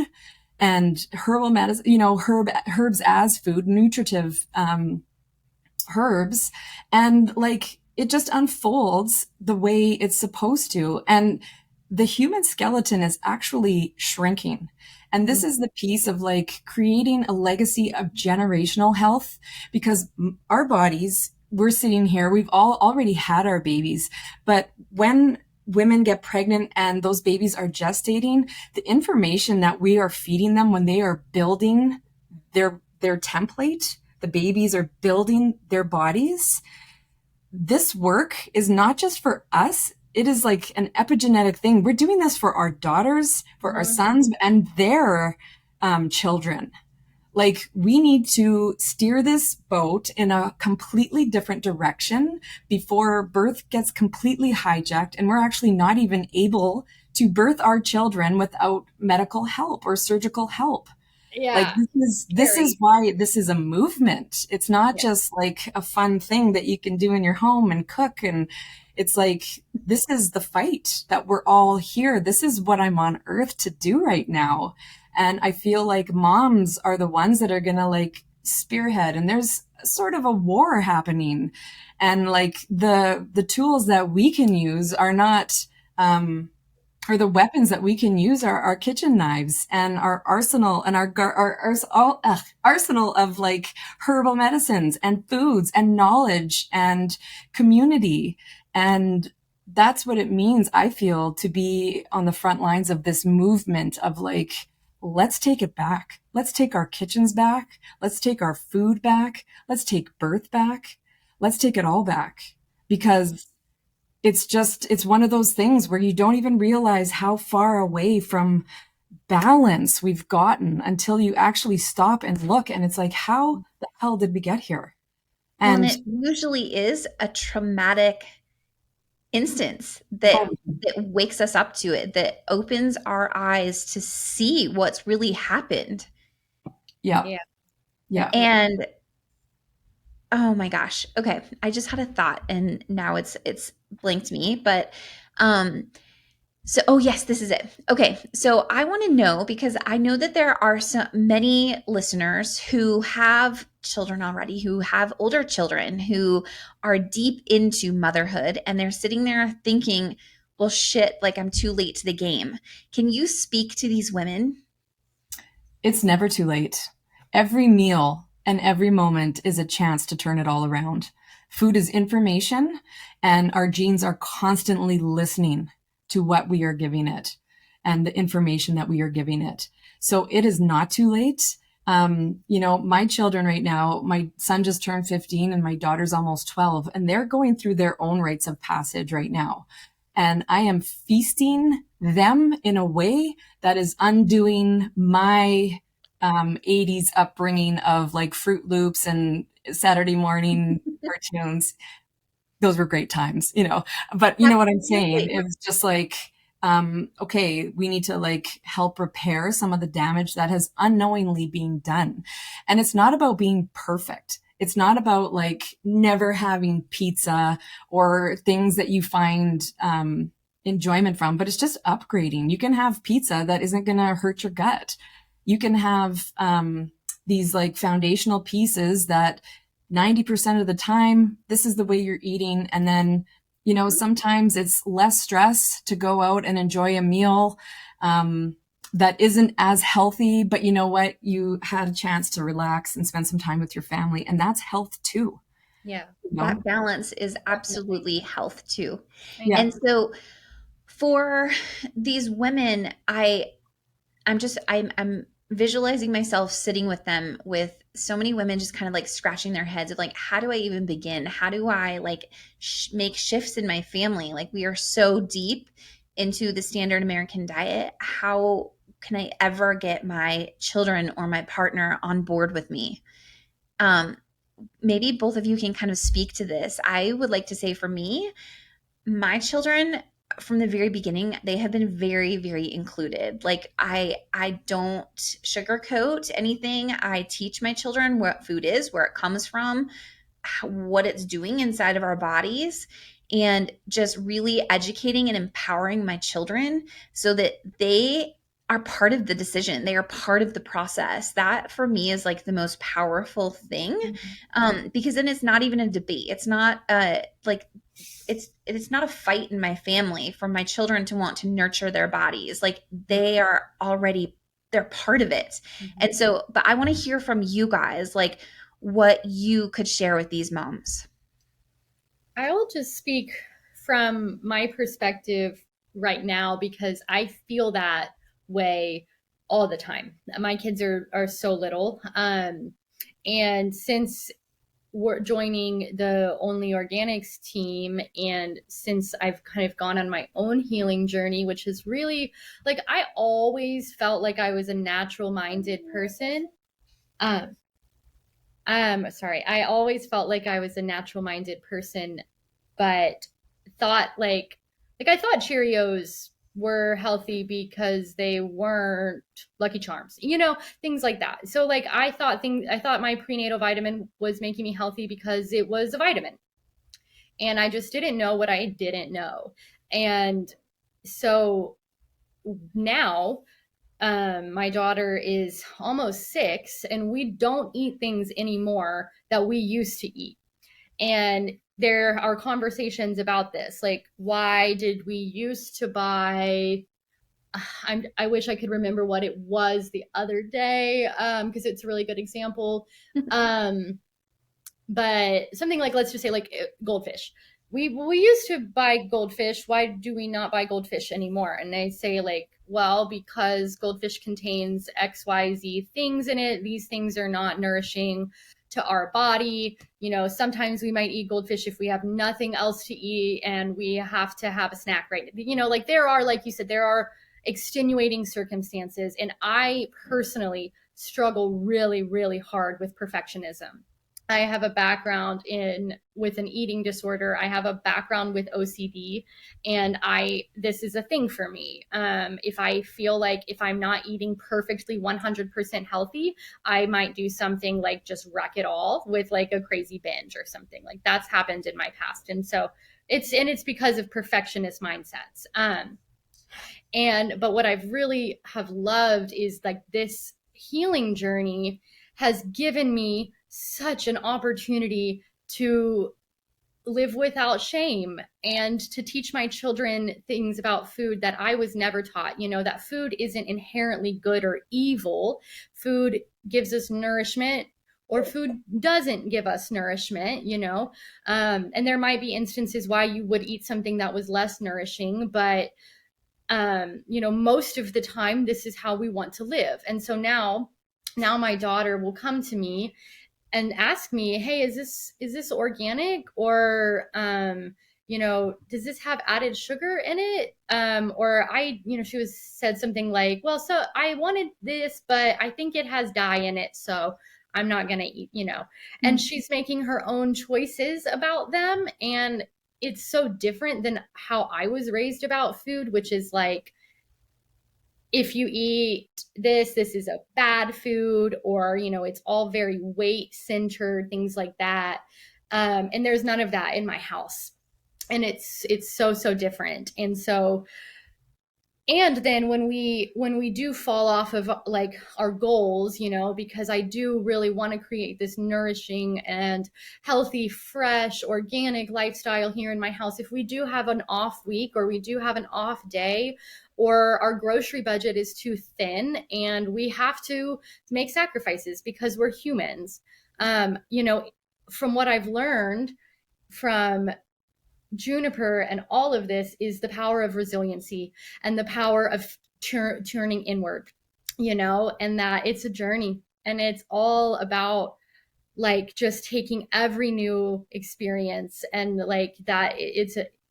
and herbal medicine, herbs as food, nutritive herbs, and like it just unfolds the way it's supposed to. And the human skeleton is actually shrinking. And this is the piece of like creating a legacy of generational health, because our bodies, we're sitting here, we've all already had our babies, but when women get pregnant and those babies are gestating, the information that we are feeding them when they are building their template, the babies are building their bodies. This work is not just for us. It is like an epigenetic thing. We're doing this for our daughters, for our sons, and their children. Like we need to steer this boat in a completely different direction before birth gets completely hijacked and we're actually not even able to birth our children without medical help or surgical help. Yeah. Like this is why this is a movement. It's not just like a fun thing that you can do in your home and cook. And it's like, this is the fight that we're all here. This is what I'm on earth to do right now. And I feel like moms are the ones that are going to like spearhead, and there's sort of a war happening. And like the tools that we can use are not, or the weapons that we can use are our kitchen knives and our arsenal and our arsenal of like herbal medicines and foods and knowledge and community. And that's what it means, I feel, to be on the front lines of this movement of like, let's take it back. Let's take our kitchens back. Let's take our food back. Let's take birth back. Let's take it all back, because it's one of those things where you don't even realize how far away from balance we've gotten until you actually stop and look. And it's like, how the hell did we get here? And it usually is a traumatic instance that wakes us up to it, that opens our eyes to see what's really happened. Yeah. And oh my gosh. Okay. I just had a thought and now it's blanked me, but oh yes, this is it. Okay. So I want to know, because I know that there are many listeners who have children already, who have older children, who are deep into motherhood, and they're sitting there thinking, well, shit, like I'm too late to the game. Can you speak to these women? It's never too late. Every meal and every moment is a chance to turn it all around. Food is information, and our genes are constantly listening to what we are giving it and the information that we are giving it. So it is not too late. My children right now, my son just turned 15 and my daughter's almost 12, and they're going through their own rites of passage right now. And I am feasting them in a way that is undoing my 80s upbringing of like Fruit Loops and Saturday morning cartoons, those were great times, you know. But you know what I'm saying? Absolutely. It was just like, okay, we need to like help repair some of the damage that has unknowingly been done. And it's not about being perfect. It's not about like never having pizza or things that you find enjoyment from, but it's just upgrading. You can have pizza that isn't going to hurt your gut. You can have these like foundational pieces that 90% of the time, this is the way you're eating. And then, you know, sometimes it's less stress to go out and enjoy a meal that isn't as healthy, but you know what? You had a chance to relax and spend some time with your family, and that's health too. Yeah. You know? That balance is Definitely. absolutely health too. Yeah. And so for these women, I'm visualizing myself sitting with them with so many women just kind of like scratching their heads of like, how do I even begin? How do I like make shifts in my family? Like we are so deep into the standard American diet. How can I ever get my children or my partner on board with me? Um, Maybe both of you can kind of speak to this. I would like to say for me, my children from the very beginning, they have been very, very included. Like I don't sugarcoat anything. I teach my children what food is, where it comes from, what it's doing inside of our bodies, and just really educating and empowering my children so that they are part of the decision. They are part of the process. That for me is like the most powerful thing, because then it's not even a debate. It's not like it's not a fight in my family for my children to want to nurture their bodies. Like they're part of it. And so, but I want to hear from you guys, like what you could share with these moms. I'll just speak from my perspective right now because I feel that way all the time. My kids are so little. And since we're joining the Only Organics team, and since I've kind of gone on my own healing journey, which is really like I always felt like I was a natural minded person. Um, sorry, I always felt like I was a natural minded person, but thought like I thought Cheerios were healthy because they weren't Lucky Charms, you know, things like that. So like I thought my prenatal vitamin was making me healthy because it was a vitamin. And I just didn't know what I didn't know. And so now my daughter is almost 6 and we don't eat things anymore that we used to eat. And there are conversations about this, like why did we used to buy I wish I could remember what it was the other day because it's a really good example. um, but something like, let's just say like goldfish. We used to buy goldfish. Why do we not buy goldfish anymore? And they say like, well, because goldfish contains XYZ things in it. These things are not nourishing to our body. You know, sometimes we might eat goldfish if we have nothing else to eat and we have to have a snack, right? You know, like there are, like you said, there are extenuating circumstances. And I personally struggle really, really hard with perfectionism. I have a background in with an eating disorder. I have a background with OCD, and this is a thing for me. If I feel like if I'm not eating perfectly 100% healthy, I might do something like just wreck it all with like a crazy binge or something. Like that's happened in my past, and so it's because of perfectionist mindsets. But what I've really have loved is like this healing journey has given me such an opportunity to live without shame and to teach my children things about food that I was never taught. You know, that food isn't inherently good or evil. Food gives us nourishment, or food doesn't give us nourishment, you know. And there might be instances why you would eat something that was less nourishing, but you know, most of the time this is how we want to live. And so now my daughter will come to me and ask me, hey, is this organic, or does this have added sugar in it? Or she said something like, well, so I wanted this, but I think it has dye in it, so I'm not gonna eat. And she's making her own choices about them. And it's so different than how I was raised about food, which is like, if you eat this is a bad food, or, it's all very weight centered, things like that. And there's none of that in my house. And it's so different. And then when we do fall off of like our goals, because I do really want to create this nourishing and healthy, fresh, organic lifestyle here in my house, if we do have an off week, or we do have an off day, or our grocery budget is too thin and we have to make sacrifices because we're humans, from what I've learned from Juniper and all of this, is the power of resiliency and the power of turning inward, and that it's a journey, and it's all about like just taking every new experience, and like that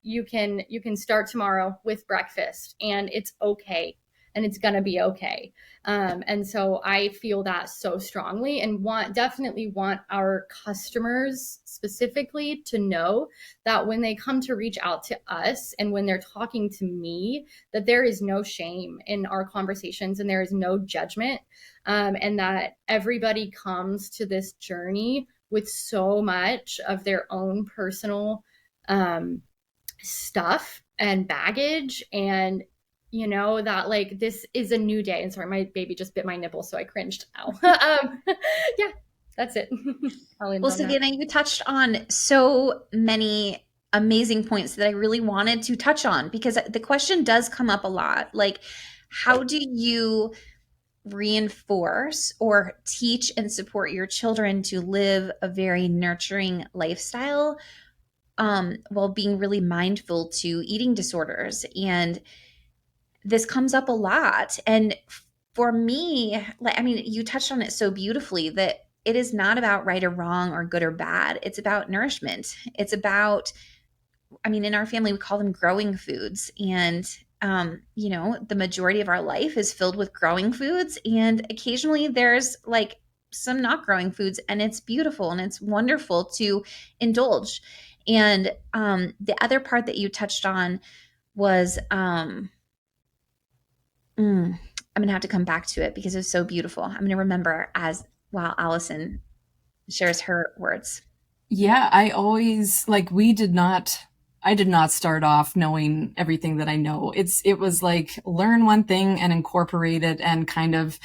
you can start tomorrow with breakfast, and it's okay, and it's gonna be okay. And so I feel that so strongly, and definitely want our customers specifically to know that when they come to reach out to us, and when they're talking to me, that there is no shame in our conversations, and there is no judgment, and that everybody comes to this journey with so much of their own personal stuff and baggage, and that like this is a new day. And sorry, my baby just bit my nipple, so I cringed. Ow. Yeah, that's it. Well, Savannah, you touched on so many amazing points that I really wanted to touch on, because the question does come up a lot. Like, how do you reinforce or teach and support your children to live a very nurturing lifestyle, while being really mindful to eating disorders? And this comes up a lot. And for me, like, I mean, you touched on it so beautifully, that it is not about right or wrong or good or bad. It's about nourishment. It's about, I mean, in our family, we call them growing foods. And, the majority of our life is filled with growing foods. And occasionally there's like some not growing foods, and it's beautiful and it's wonderful to indulge. And the other part that you touched on was, I'm going to have to come back to it because it's so beautiful. I'm going to remember as while Alison shares her words. Yeah, I always like I did not start off knowing everything that I know. It was like learn one thing and incorporate it and kind of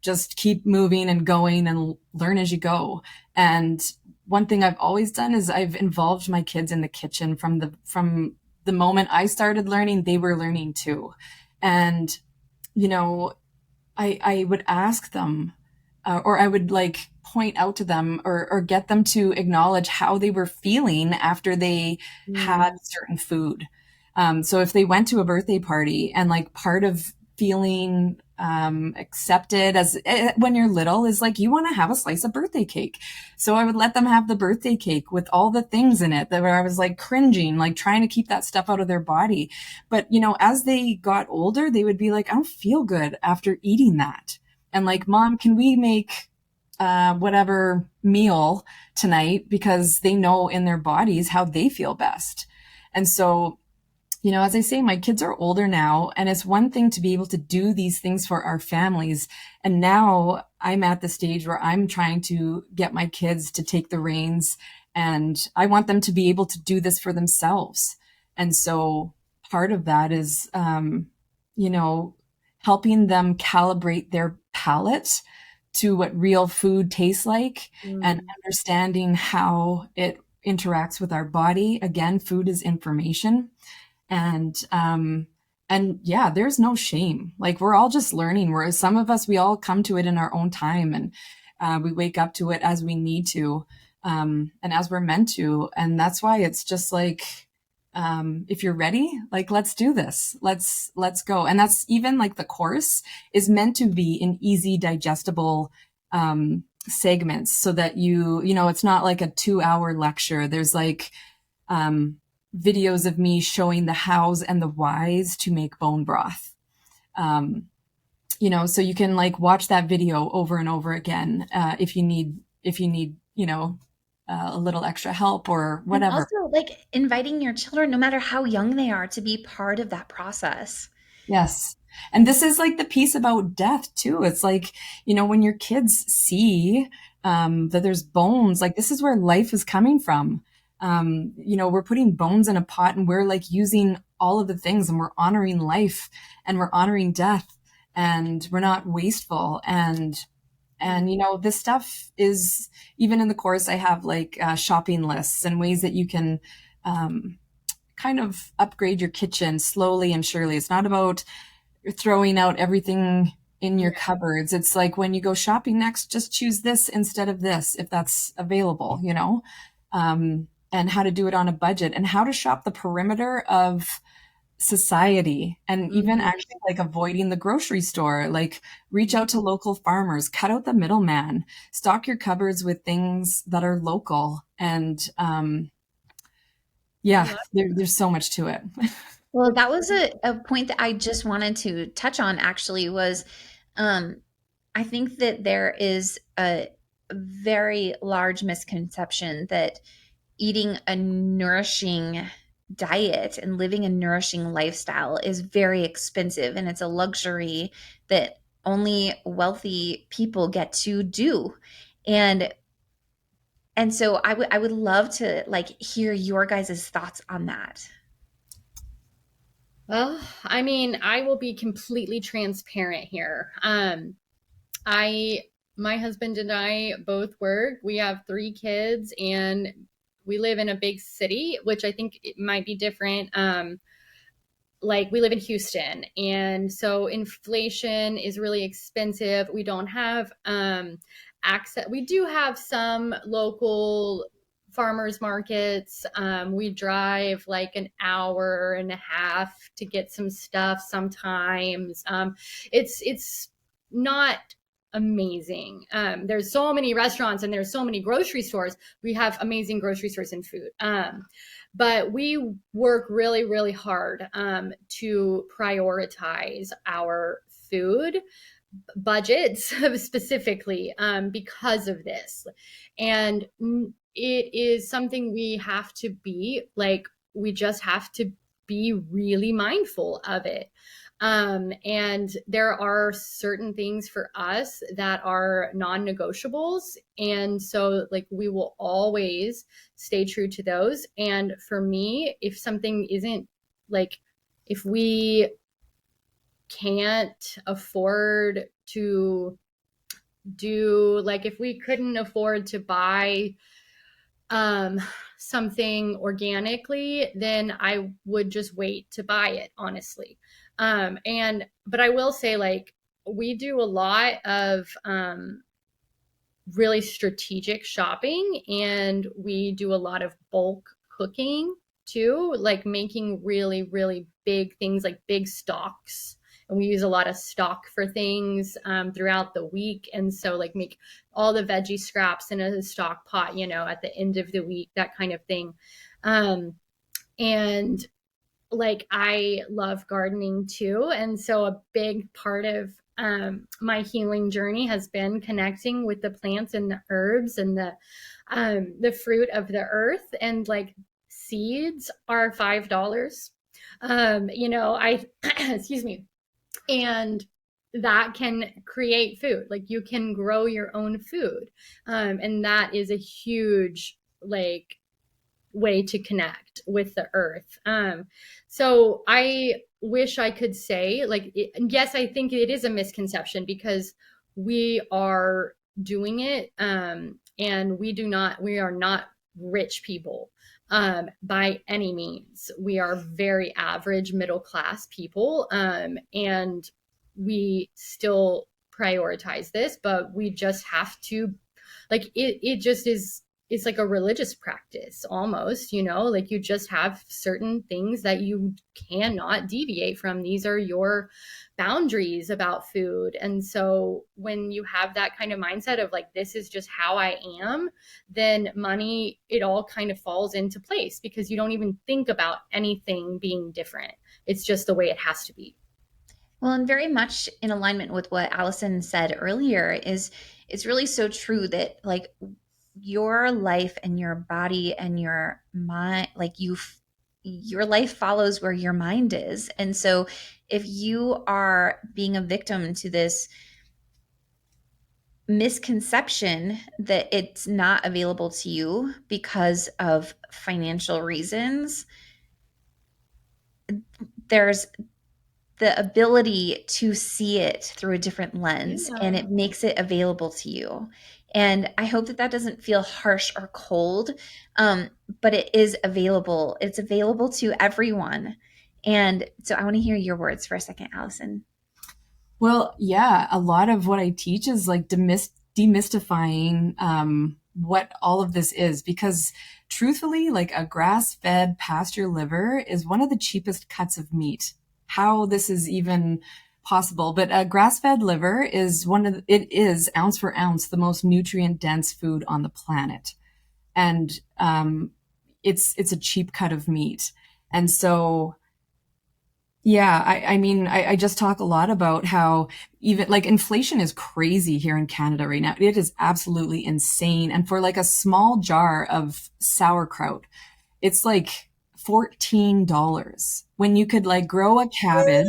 just keep moving and going and learn as you go. And one thing I've always done is I've involved my kids in the kitchen from the moment I started learning, they were learning too. And I would ask them, or I would like point out to them or get them to acknowledge how they were feeling after they had certain food. So if they went to a birthday party, and like part of feeling accepted as when you're little is like you want to have a slice of birthday cake. So I would let them have the birthday cake with all the things in it that where I was like cringing, like trying to keep that stuff out of their body. But as they got older, they would be like, I don't feel good after eating that. And like, Mom, can we make whatever meal tonight, because they know in their bodies how they feel best. And so as I say, my kids are older now, and it's one thing to be able to do these things for our families. And now I'm at the stage where I'm trying to get my kids to take the reins, and I want them to be able to do this for themselves. And so part of that is, helping them calibrate their palate to what real food tastes like, and understanding how it interacts with our body. Again, food is information. And yeah, there's no shame. Like, we're all just learning. Whereas some of us, we all come to it in our own time, and we wake up to it as we need to, and as we're meant to. And that's why it's just like, if you're ready, like, let's do this. Let's go. And that's even like the course is meant to be in easy, digestible, segments, so that it's not like a 2-hour lecture. There's like, videos of me showing the hows and the whys to make bone broth. So you can like watch that video over and over again if you need, a little extra help or And whatever. also, like, inviting your children, no matter how young they are, to be part of that process. Yes. And this is like the piece about death too. It's like, when your kids see that there's bones, like this is where life is coming from. We're putting bones in a pot and we're like using all of the things and we're honoring life and we're honoring death and we're not wasteful. And this stuff is, even in the course, I have like shopping lists and ways that you can kind of upgrade your kitchen slowly and surely. It's not about throwing out everything in your cupboards. It's like when you go shopping next, just choose this instead of this if that's available, and how to do it on a budget and how to shop the perimeter of society and even actually like avoiding the grocery store, like reach out to local farmers, cut out the middleman, stock your cupboards with things that are local. And there's so much to it. Well, that was a point that I just wanted to touch on actually was I think that there is a very large misconception that eating a nourishing diet and living a nourishing lifestyle is very expensive and it's a luxury that only wealthy people get to do. And so I would love to like hear your guys' thoughts on that. Well, I mean, I will be completely transparent here. My husband and I both work. We have 3 kids and we live in a big city, which I think it might be different. Like we live in Houston, and so inflation is really expensive. We don't have access. We do have some local farmers markets. We drive like an hour and a half to get some stuff sometimes. It's not amazing. There's so many restaurants and there's so many grocery stores. We have amazing grocery stores and food. But we work really, really hard to prioritize our food budgets specifically because of this. And it is something we have to be like, we just have to be really mindful of it. And there are certain things for us that are non-negotiables. And so like we will always stay true to those. And for me, if something isn't like, if we can't afford to do, like if we couldn't afford to buy something organically, then I would just wait to buy it, honestly. But I will say, like, we do a lot of really strategic shopping and we do a lot of bulk cooking too, like making really, really big things like big stocks. And we use a lot of stock for things throughout the week. And so like make all the veggie scraps in a stock pot, at the end of the week, that kind of thing. And like I love gardening too. And so a big part of my healing journey has been connecting with the plants and the herbs and the fruit of the earth. And like seeds are $5. I excuse me. And that can create food. Like you can grow your own food. And that is a huge like way to connect with the earth. So I wish I could say like, yes, I think it is a misconception because we are doing it. And we are not rich people by any means. We are very average middle class people. And we still prioritize this, but we just have to like, it just is it's like a religious practice almost, like you just have certain things that you cannot deviate from. These are your boundaries about food. And so when you have that kind of mindset of like, this is just how I am, then money, it all kind of falls into place because you don't even think about anything being different. It's just the way it has to be. Well, and very much in alignment with what Allison said earlier is it's really so true that like your life and your body and your mind, like your life follows where your mind is. And so if you are being a victim to this misconception that it's not available to you because of financial reasons, there's the ability to see it through a different lens and Yeah. it makes it available to you. And I hope that that doesn't feel harsh or cold, but it is available. It's available to everyone. And so I want to hear your words for a second, Allison. Well, yeah, a lot of what I teach is like demystifying what all of this is, because truthfully, like a grass-fed pasture liver is one of the cheapest cuts of meat. How this is even possible, but a grass-fed liver is it is ounce for ounce the most nutrient-dense food on the planet, and it's a cheap cut of meat, and so yeah, I mean, I just talk a lot about how even like inflation is crazy here in Canada right now. It is absolutely insane. And for like a small jar of sauerkraut, it's like $14 when you could like grow a cabbage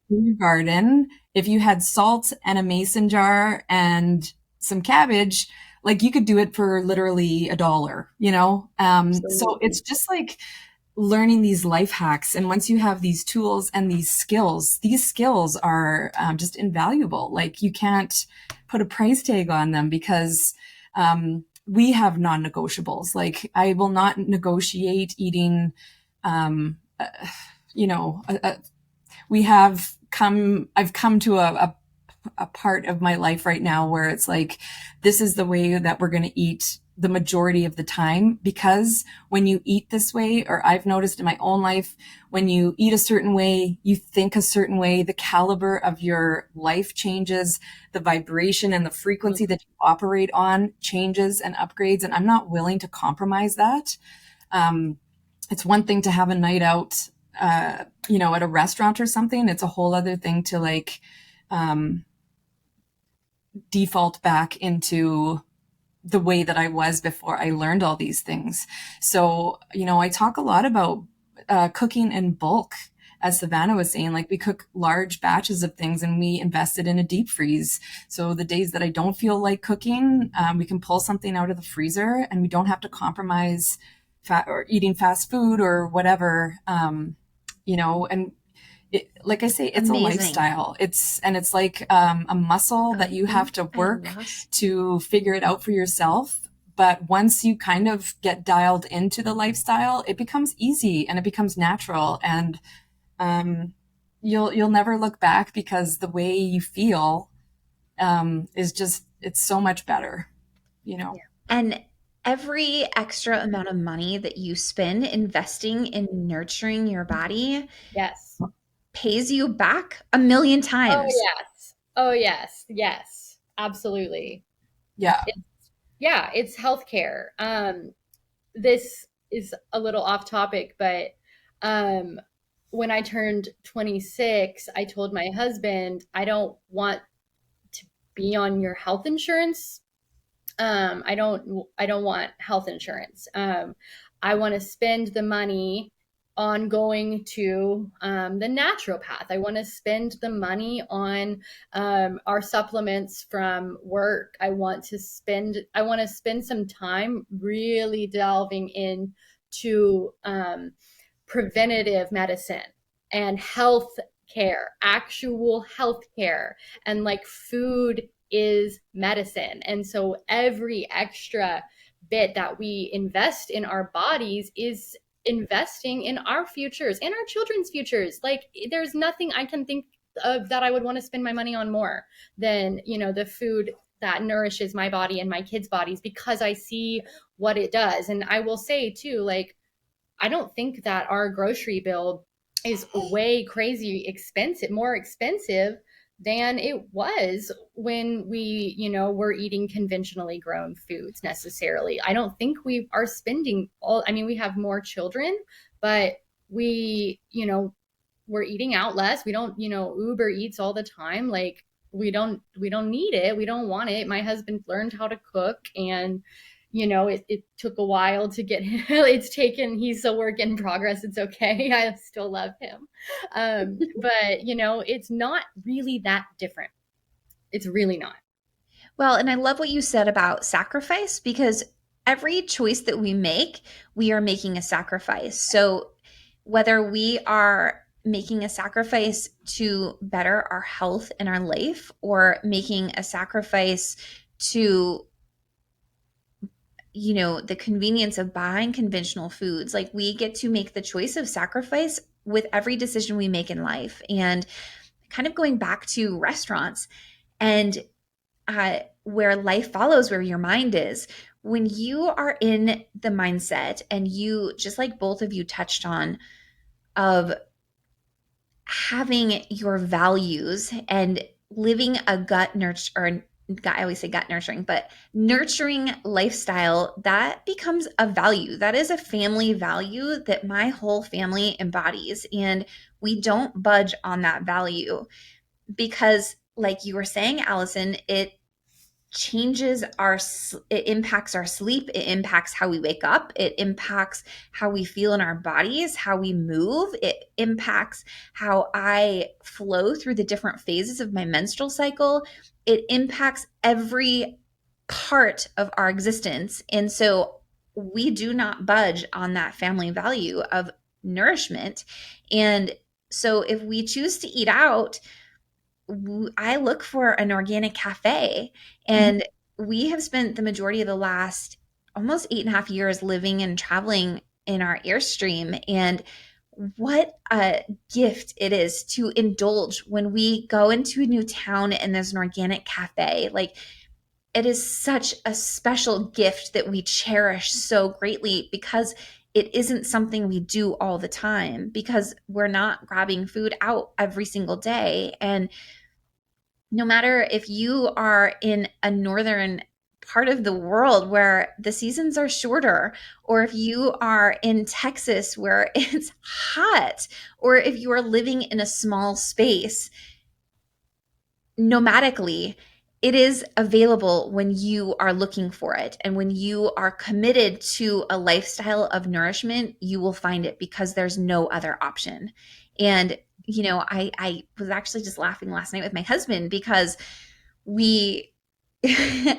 in your garden. If you had salt and a mason jar and some cabbage, like you could do it for literally $1, you know? So Absolutely. it's just like, learning these life hacks. And once you have these tools and these skills are just invaluable. Like you can't put a price tag on them because we have non-negotiables. Like I will not negotiate eating, um, uh, you know, I've come to a part of my life right now where it's like, this is the way that we're going to eat the majority of the time. Because when you eat this way, or I've noticed in my own life, when you eat a certain way, you think a certain way, the caliber of your life changes, the vibration and the frequency that you operate on changes and upgrades. And I'm not willing to compromise that. It's one thing to have a night out, at a restaurant or something. It's a whole other thing to like, um, default back into the way that I was before I learned all these things. So, I talk a lot about cooking in bulk. As Savannah was saying, like we cook large batches of things and we invest it in a deep freeze. So the days that I don't feel like cooking, we can pull something out of the freezer and we don't have to compromise fat or eating fast food or whatever. And like I say, it's a Amazing. lifestyle. It's like a muscle I that you have think to I work lost. to figure it out for yourself. But once you kind of get dialed into the lifestyle, it becomes easy and it becomes natural, and um, you'll never look back because the way you feel is just it's so much better, you know. And every extra amount of money that you spend investing in nurturing your body Yes. pays you back a million Oh, times. yes. Oh, yes. Yes. Absolutely. Yeah. It's, yeah, it's healthcare. This is a little off topic, but um, when I turned 26, I told my husband, I don't want to be on your health insurance. I don't want health insurance. I want to spend the money on going to the naturopath. I want to spend the money on our supplements from work. I want to spend some time really delving into preventative medicine and health care, actual health care, and like food is medicine. And so every extra bit that we invest in our bodies is investing in our futures and our children's futures. Like there's nothing I can think of that I would want to spend my money on more than, the food that nourishes my body and my kids' bodies because I see what it does. And I will say too, like, I don't think that our grocery bill is way crazy expensive, more expensive than it was when we, were eating conventionally grown foods necessarily. I don't think we are spending all, I mean, we have more children, but we, we're eating out less. We don't, Uber Eats all the time. Like, we don't need it. We don't want it. My husband learned how to cook, and it took a while to get him. He's a work in progress. It's okay. I still love him. But it's not really that different. It's really not. Well, and I love what you said about sacrifice, because every choice that we make, we are making a sacrifice. So whether we are making a sacrifice to better our health and our life, or making a sacrifice to, the convenience of buying conventional foods, like, we get to make the choice of sacrifice with every decision we make in life. And kind of going back to restaurants, and where life follows where your mind is. When you are in the mindset, and you, just like both of you touched on, of having your values and living a gut nurture, or I always say gut nurturing, but nurturing lifestyle, that becomes a value. That is a family value that my whole family embodies. And we don't budge on that value, because, like you were saying, Alison, it impacts our sleep, it impacts how we wake up, it impacts how we feel in our bodies, how we move, it impacts how I flow through the different phases of my menstrual cycle, it impacts every part of our existence. And so we do not budge on that family value of nourishment. And so if we choose to eat out, I look for an organic cafe. And we have spent the majority of the last almost 8.5 years living and traveling in our Airstream. And what a gift it is to indulge when we go into a new town and there's an organic cafe. Like, it is such a special gift that we cherish so greatly, because it isn't something we do all the time, because we're not grabbing food out every single day. And no matter if you are in a northern part of the world where the seasons are shorter, or if you are in Texas where it's hot, or if you are living in a small space, nomadically, it is available when you are looking for it. And when you are committed to a lifestyle of nourishment, you will find it, because there's no other option. And, I was actually just laughing last night with my husband, because we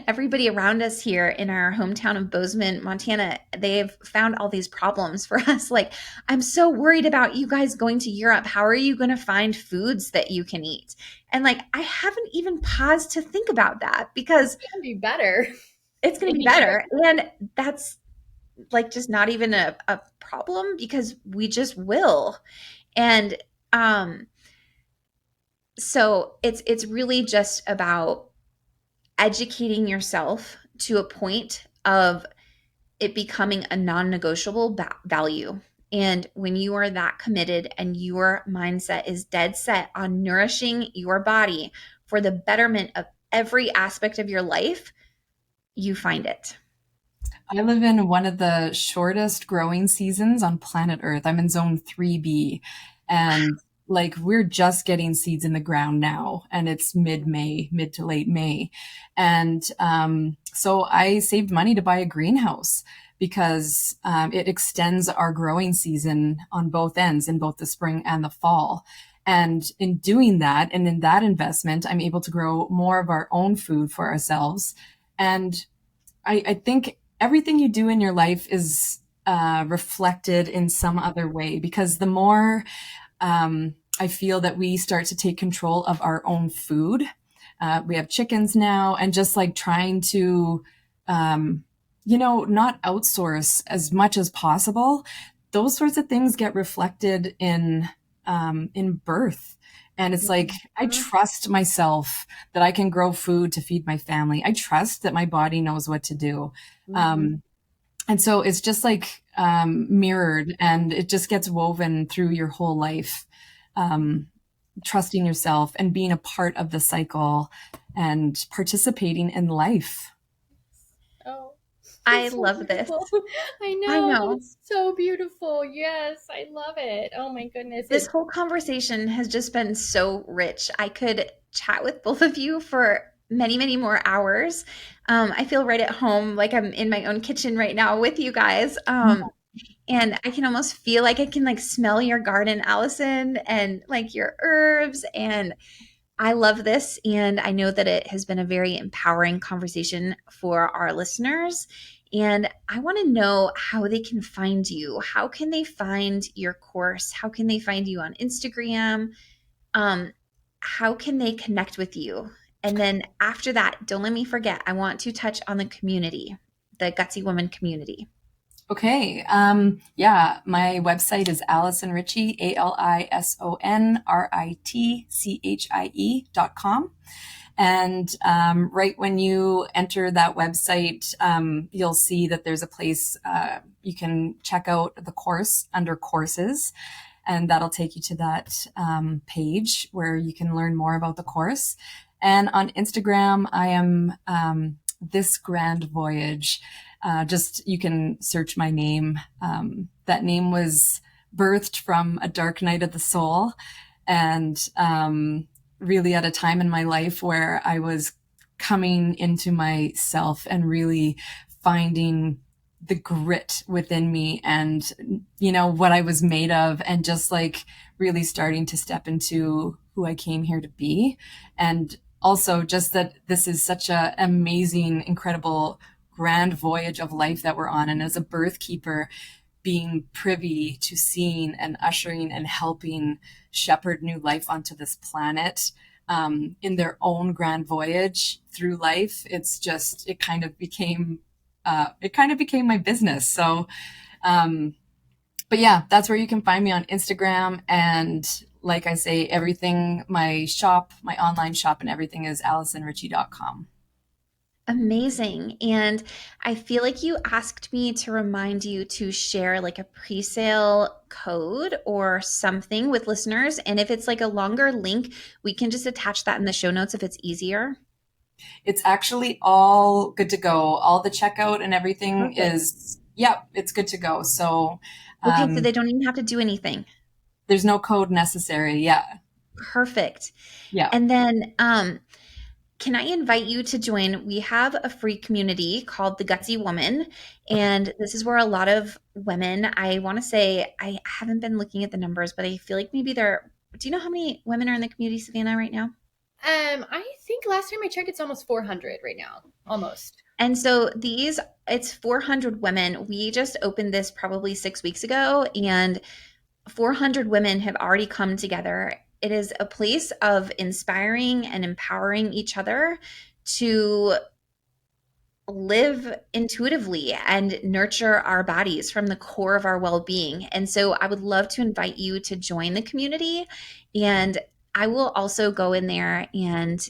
everybody around us here in our hometown of Bozeman, Montana, they've found all these problems for us. Like, I'm so worried about you guys going to Europe. How are you going to find foods that you can eat? And, like, I haven't even paused to think about that, because It's gonna be better. it's going to be better. And that's, like, just not even a problem, because we just will. And so it's really just about educating yourself to a point of it becoming a non-negotiable value. And when you are that committed, and your mindset is dead set on nourishing your body for the betterment of every aspect of your life, you find it. I live in one of the shortest growing seasons on planet Earth. I'm in zone 3B, and like, we're just getting seeds in the ground now, and it's mid-May, mid to late May. And so I saved money to buy a greenhouse, because it extends our growing season on both ends, in both the spring and the fall. And in doing that, and in that investment, I'm able to grow more of our own food for ourselves. And I think everything you do in your life is reflected in some other way, because the more I feel that we start to take control of our own food. We have chickens now, and just like trying to, not outsource as much as possible. Those sorts of things get reflected in birth And it's like, I Mhm. trust myself that I can grow food to feed my family. I trust that my body knows what to do. Mhm. Um, and so it's just like mirrored, and it just gets woven through your whole life. Um, Trusting yourself and being a part of the cycle and participating in life. Oh, I it's so love this. beautiful. I I know. know. It's so beautiful. Yes, I love it. Oh my goodness. This whole conversation has just been so rich. I could chat with both of you for many, many more hours. I feel right at home, like I'm in my own kitchen right now with you guys. And I can almost feel like I can like smell your garden, Allison, and like your herbs. And I love this. And I know that it has been a very empowering conversation for our listeners. And I want to know how they can find you. How can they find your course? How can they find you on Instagram? Um, how can they connect with you? And then after that, don't let me forget, I want to touch on the community, the Gutsy Woman community. Okay. Yeah, my website is Alison Ritchie, ALISONRITCHIE.com. And right when you enter that website, you'll see that there's a place you can check out the course under courses. And that'll take you to that page where you can learn more about the course. And on Instagram, I am This Grand Voyage. Just you can search my name. That name was birthed from a dark night of the soul, and really at a time in my life where I was coming into myself and really finding the grit within me and what I was made of, and just like really starting to step into who I came here to be. And also just that this is such a amazing, incredible, grand voyage of life that we're on. And as a birth keeper, being privy to seeing and ushering and helping shepherd new life onto this planet in their own grand voyage through life, it kind of became my business. So, but yeah, that's where you can find me on Instagram. And like I say, everything, my shop, my online shop and everything is AlisonRitchie.com. Amazing. And I feel like you asked me to remind you to share like a pre-sale code or something with listeners. And if it's like a longer link, we can just attach that in the show notes if it's easier. It's actually all good to go. All the checkout and everything Perfect. is, yep, it's good to go. So Okay, so they don't even have to do anything. there's no code necessary. Yeah. Perfect. Yeah. And then can I invite you to join? We have a free community called the Gutsy Woman. And this is where a lot of women, I want to say, I haven't been looking at the numbers, but I feel like maybe do you know how many women are in the community, Savannah, right now? I think last time I checked, it's almost 400 right now. Almost. And so it's 400 women. We just opened this probably 6 weeks ago, and 400 women have already come together. It is a place of inspiring and empowering each other to live intuitively and nurture our bodies from the core of our well-being. And so I would love to invite you to join the community, and I will also go in there and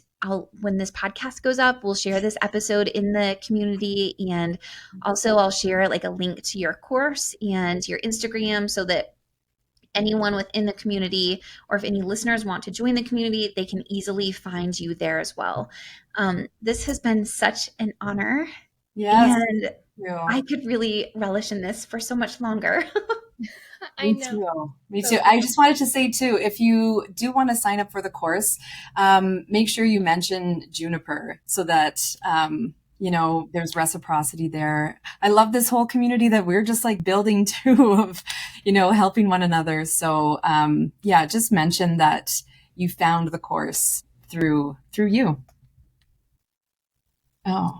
when this podcast goes up, we'll share this episode in the community, and also I'll share like a link to your course and your Instagram so that anyone within the community, or if any listeners want to join the community, they can easily find you there as well. This has been such an honor, Yes. and You. I could really relish in this for so much longer. I Me know. too. Me too. So I just wanted to say too, if you do want to sign up for the course, make sure you mention Juniper so that there's reciprocity there. I love this whole community that we're just like building too of, helping one another. So yeah, just mention that you found the course through you. Oh,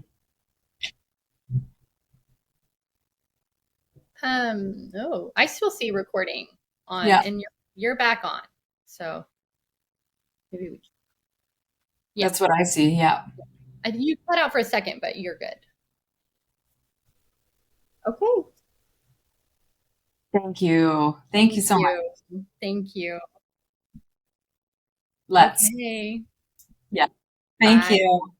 no, I still see recording on, yeah, and you're back on. So maybe yeah. that's what I see. Yeah. You cut out for a second, but you're good. Okay. Thank you. Thank you Thank so much. you. Thank you. Let's. Okay. Yeah. Thank Bye. you.